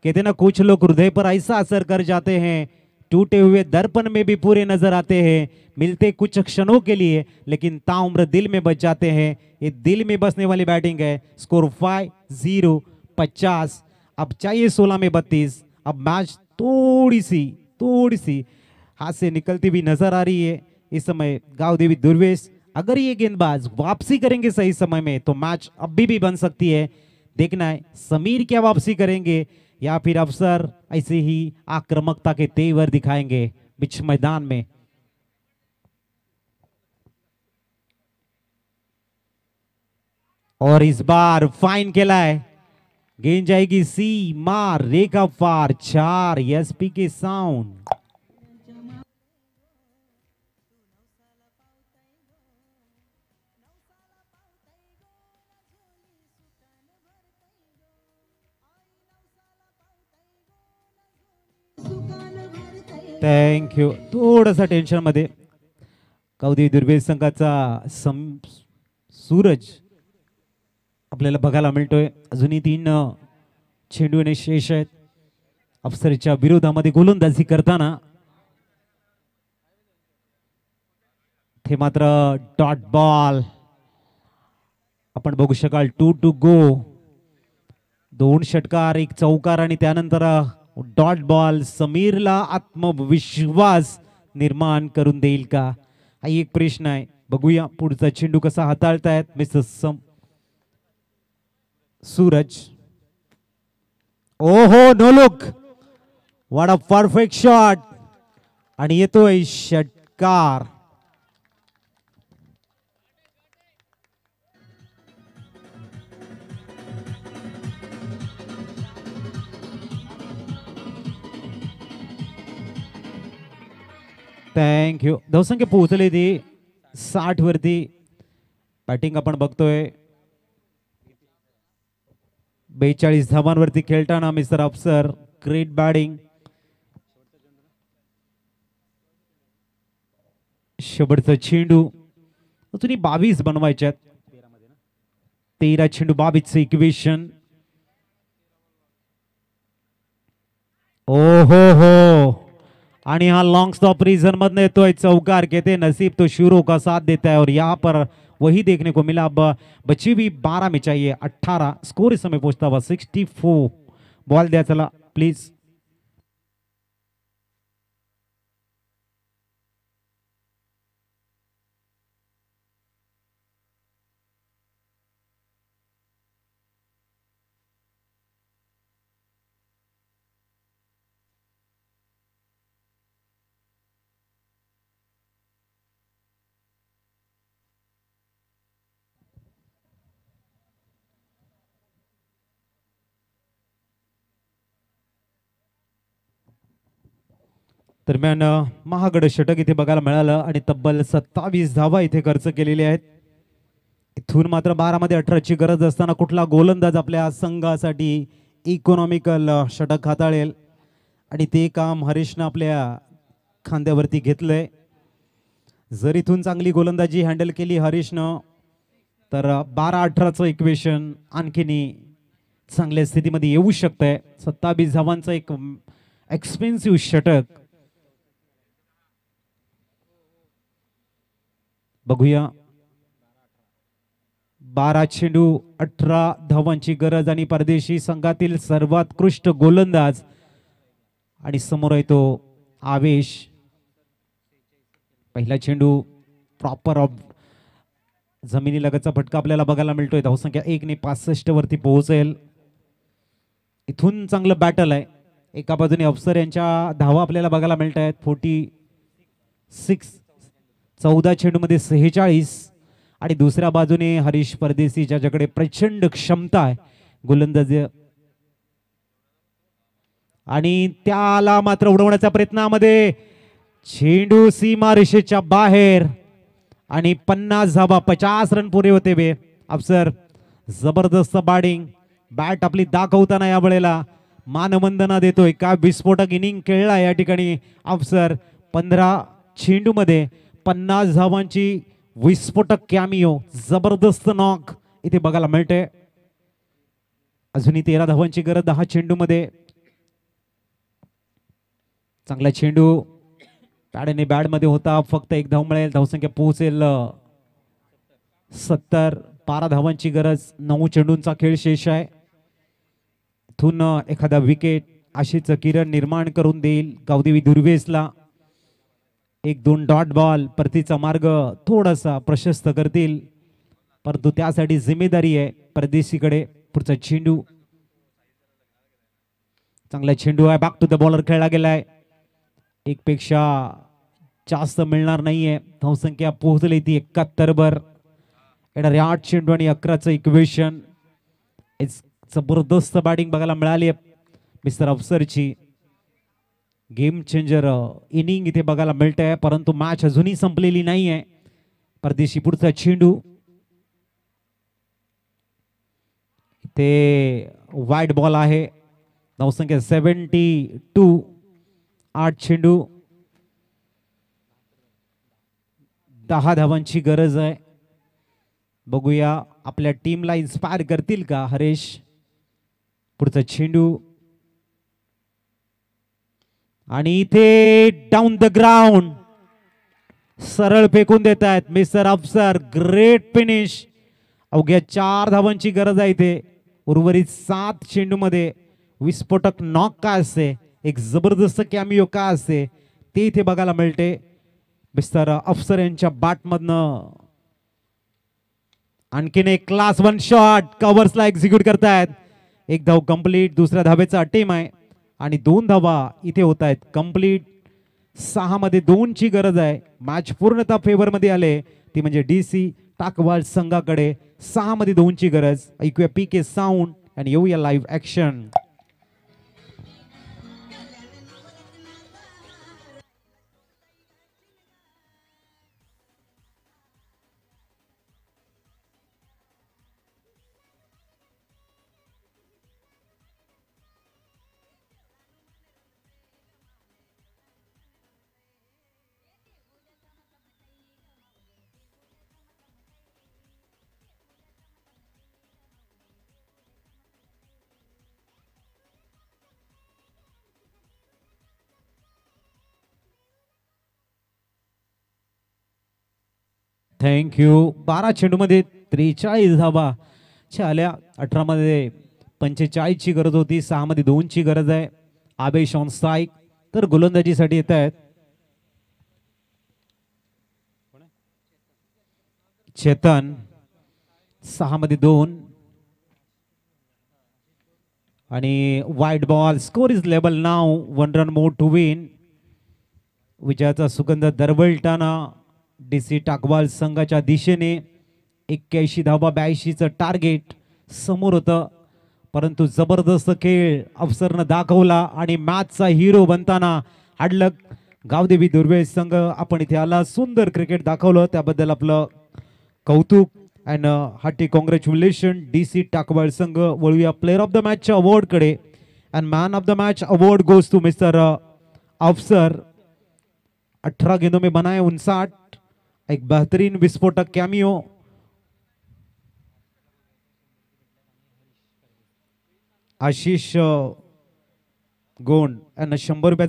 कहते ना कुछ लोग हृदय पर ऐसा असर कर जाते हैं, टूटे हुए दर्पण में भी पूरे नजर आते हैं. मिलते कुछ क्षणों के लिए, लेकिन ताउम्र दिल में बच जाते हैं. ये दिल में बसने वाली बैटिंग है. स्कोर 5-0 50. अब चाहिए 16 में 32. अब मैच थोड़ी सी हाथ से निकलती हुई नजर आ रही है इस समय. गांव देवी दुर्वेश अगर ये गेंदबाज वापसी करेंगे सही समय में तो मैच अभी भी बन सकती है. देखना है समीर क्या वापसी करेंगे या फिर अफसर ऐसे ही आक्रामकता के तेवर दिखाएंगे बीच मैदान में. और इस बार फाइन खेला है. गेंद जाएगी सी मार रेखा फार 4 SP K sound. Thank you. थोडासा टेन्शन मध्ये कौदी दुर्वेद संघाचा सूरज आपल्याला बघायला मिळतोय. अजूनही 3 चेंडू येणे शेष आहेत. अफसरच्या विरोधामध्ये गोलंदाजी करताना ते मात्र डॉट बॉल आपण बघू शकाल. 2 टू गो. 2 षटकार 1 चौकार आणि त्यानंतर डॉट बॉल. समीरला आत्मविश्वास निर्माण करून देईल का, हा एक प्रश्न आहे. बघूया पुढचा चेंडू कसा हाताळतायत मिस्टर सूरज. ओहो no look. What a perfect shot. आणि येतोय षटकार. Thank you. धावसंख्या पोहोचली ती 60 वरती. बॅटिंग आपण बघतोय 42 धावांवरती खेळताना मिस्टर अफसर. Great batting. शेवटचा चेंडू अजूनही 22 बनवायच्यात. 13 चेंडू 22 इक्वेशन. ओ हो. आणि हा लॉन्ग स्टॉप रीजन मधने येतोय चौकार. कहते नसीब तो शुरू का साथ देता है और यहाँ पर वही देखने को मिला. अब बची भी 12 में चाहिए 18. स्कोर इस समय पहुंचता हुआ 64. बॉल द्या चला प्लीज. दरम्यान महागड षटक इथे बघायला मिळालं आणि तब्बल 27 धावा इथे खर्च केलेले आहेत. इथून मात्र 12 मध्ये 18ची गरज असताना कुठला गोलंदाज आपल्या संघासाठी इकॉनॉमिकल षटक हाताळेल आणि ते काम हरीशनं आपल्या खांद्यावरती घेतलंय. जर इथून चांगली गोलंदाजी हँडल केली हरीशनं तर 12-18चं इक्वेशन आणखीन चांगल्या स्थितीमध्ये येऊ शकतंय. 27 धावांचं एक एक्सपेन्सिव्ह षटक बघूया. 12 चेंडू 18 धावांची गरज आणि परदेशी संघातील सर्वोत्कृष्ट गोलंदाज आणि समोर आहे तो आवेश. पहिला चेंडू प्रॉपर ऑफ जमिनीलगतचा फटका आपल्याला बघायला मिळतोय. धावसंख्या 1 ने 65 वरती पोहोचेल. इथून चांगलं बॅटल आहे. एका बाजूने अफसर यांच्या धावा आपल्याला बघायला मिळत आहेत 46, 14 चेंडूमध्ये 46 आणि दुसऱ्या बाजूने हरीश परदेशी ज्याच्याकडे प्रचंड क्षमता आहे गोलंदाज आणि त्याला मात्र उडवण्याच्या प्रयत्नामध्ये चेंडू सीमारेषेच्या बाहेर आणि 50 धावा 50 रन पुरे होते बे. अफसर जबरदस्त बॅटिंग, बॅट आपली दाखवताना या वेळेला मानवंदना देतोय. काय विस्फोटक इनिंग खेळला या ठिकाणी अफसर. 15 चेंडू मध्ये 50 धावांची विस्फोटक कॅमिओ, जबरदस्त नॉक इथे बघायला मिळते. अजूनही 13 धावांची गरज 10 चेंडू मध्ये. चांगला चेंडू पॅड आणि बॅड मध्ये होता. फक्त 1 धाव मिळेल. धावसंख्या पोहोचेल 70. 12 धावांची गरज. 9 चेंडूंचा खेळ शेष आहे. इथून एखादा विकेट अशीच किरण निर्माण करून देईल गावदेवी दुर्वेसला. 1-2 डॉट बॉल परतीचा मार्ग थोडासा प्रशस्त करतील, परंतु त्यासाठी जिम्मेदारी आहे परदेशीकडे. पुढचा चेंडू चांगला चेंडू आहे. बॅक टू द बॉलर खेळला गेलाय. 1 पेक्षा जास्त मिळणार नाहीये. धावसंख्या पोहोचली ती 71 वर. येणारे 8 चेंडू आणि 11चं इक्वेशन. जबरदस्त बॅटिंग बघायला मिळाली मिस्टर अफसरची. गेम चेंजर इनिंग इथे बघायला मिळत आहे, परंतु मॅच अजूनही संपलेली नाही आहे. परदेशी पुढचा चेंडू इथे वाईड बॉल आहे. धावसंख्या 72. 8 चेंडू 10 धावांची गरज आहे. बघूया आपल्या टीमला इन्स्पायर करतील का हरेश. पुढचा चेंडू आणि इथे डाऊन द ग्राउंड सरळ फेकून देत आहेत मिस्टर अफसर. Great finish. अवघ्या 4 धावांची गरज आहे इथे. उर्वरित 7 चेंडू मध्ये विस्फोटक नॉक काय असते, एक जबरदस्त कॅमिओ काय असते ते इथे बघायला मिळते. मिस्टर अफसर यांच्या बॅटमधनं आणखीन एक क्लास 1 शॉट कव्हर्सला एक्झिक्यूट करतायत. 1 धाव कंप्लीट. दुसऱ्या धावेचा टीम आहे आणि 2 धावा इथे होत आहेत कंप्लीट. 6 मध्ये 2 ची गरज आहे. मॅच पूर्णतः फेवर मध्ये आले ती म्हणजे DC टाकवाल संघाकडे. 6 मध्ये 2 ची गरज. ऐकूया PK साऊंड आणि येऊया लाईव्ह ऍक्शन. थँक्यू. 12 चेंडू मध्ये 43 धावा आल्या. 18 मध्ये 45 ची गरज होती. 6 मध्ये 2 ची गरज आहे. आवेश ऑन स्ट्राईक तर गोलंदाजीसाठी येत आहेत चेतन. 6 मध्ये 2 आणि wide ball. Score is level now. 1 run more to win. विजयाचा सुगंध दरवळताना DC टाकवाल संघाच्या दिशेने. 81 धावा 82चं टार्गेट समोर होतं, परंतु जबरदस्त खेळ अफसरनं दाखवला आणि मॅचचा हिरो बनताना हडलक गावदेवी दुर्वे संघ आपण इथे आला, सुंदर क्रिकेट दाखवलं, त्याबद्दल आपलं कौतुक अँड हार्टी कॉंग्रॅच्युलेशन. DC टाकवाळ संघ. वळूया प्लेअर ऑफ द मॅचच्या अवॉर्ड कडे. And man of the match award goes to mister Afsar. 18 गेंदों में बनाए 59, एक बेहतरीन विस्फोटक कैमियो. आशीष गोंड यांना 100 रुपये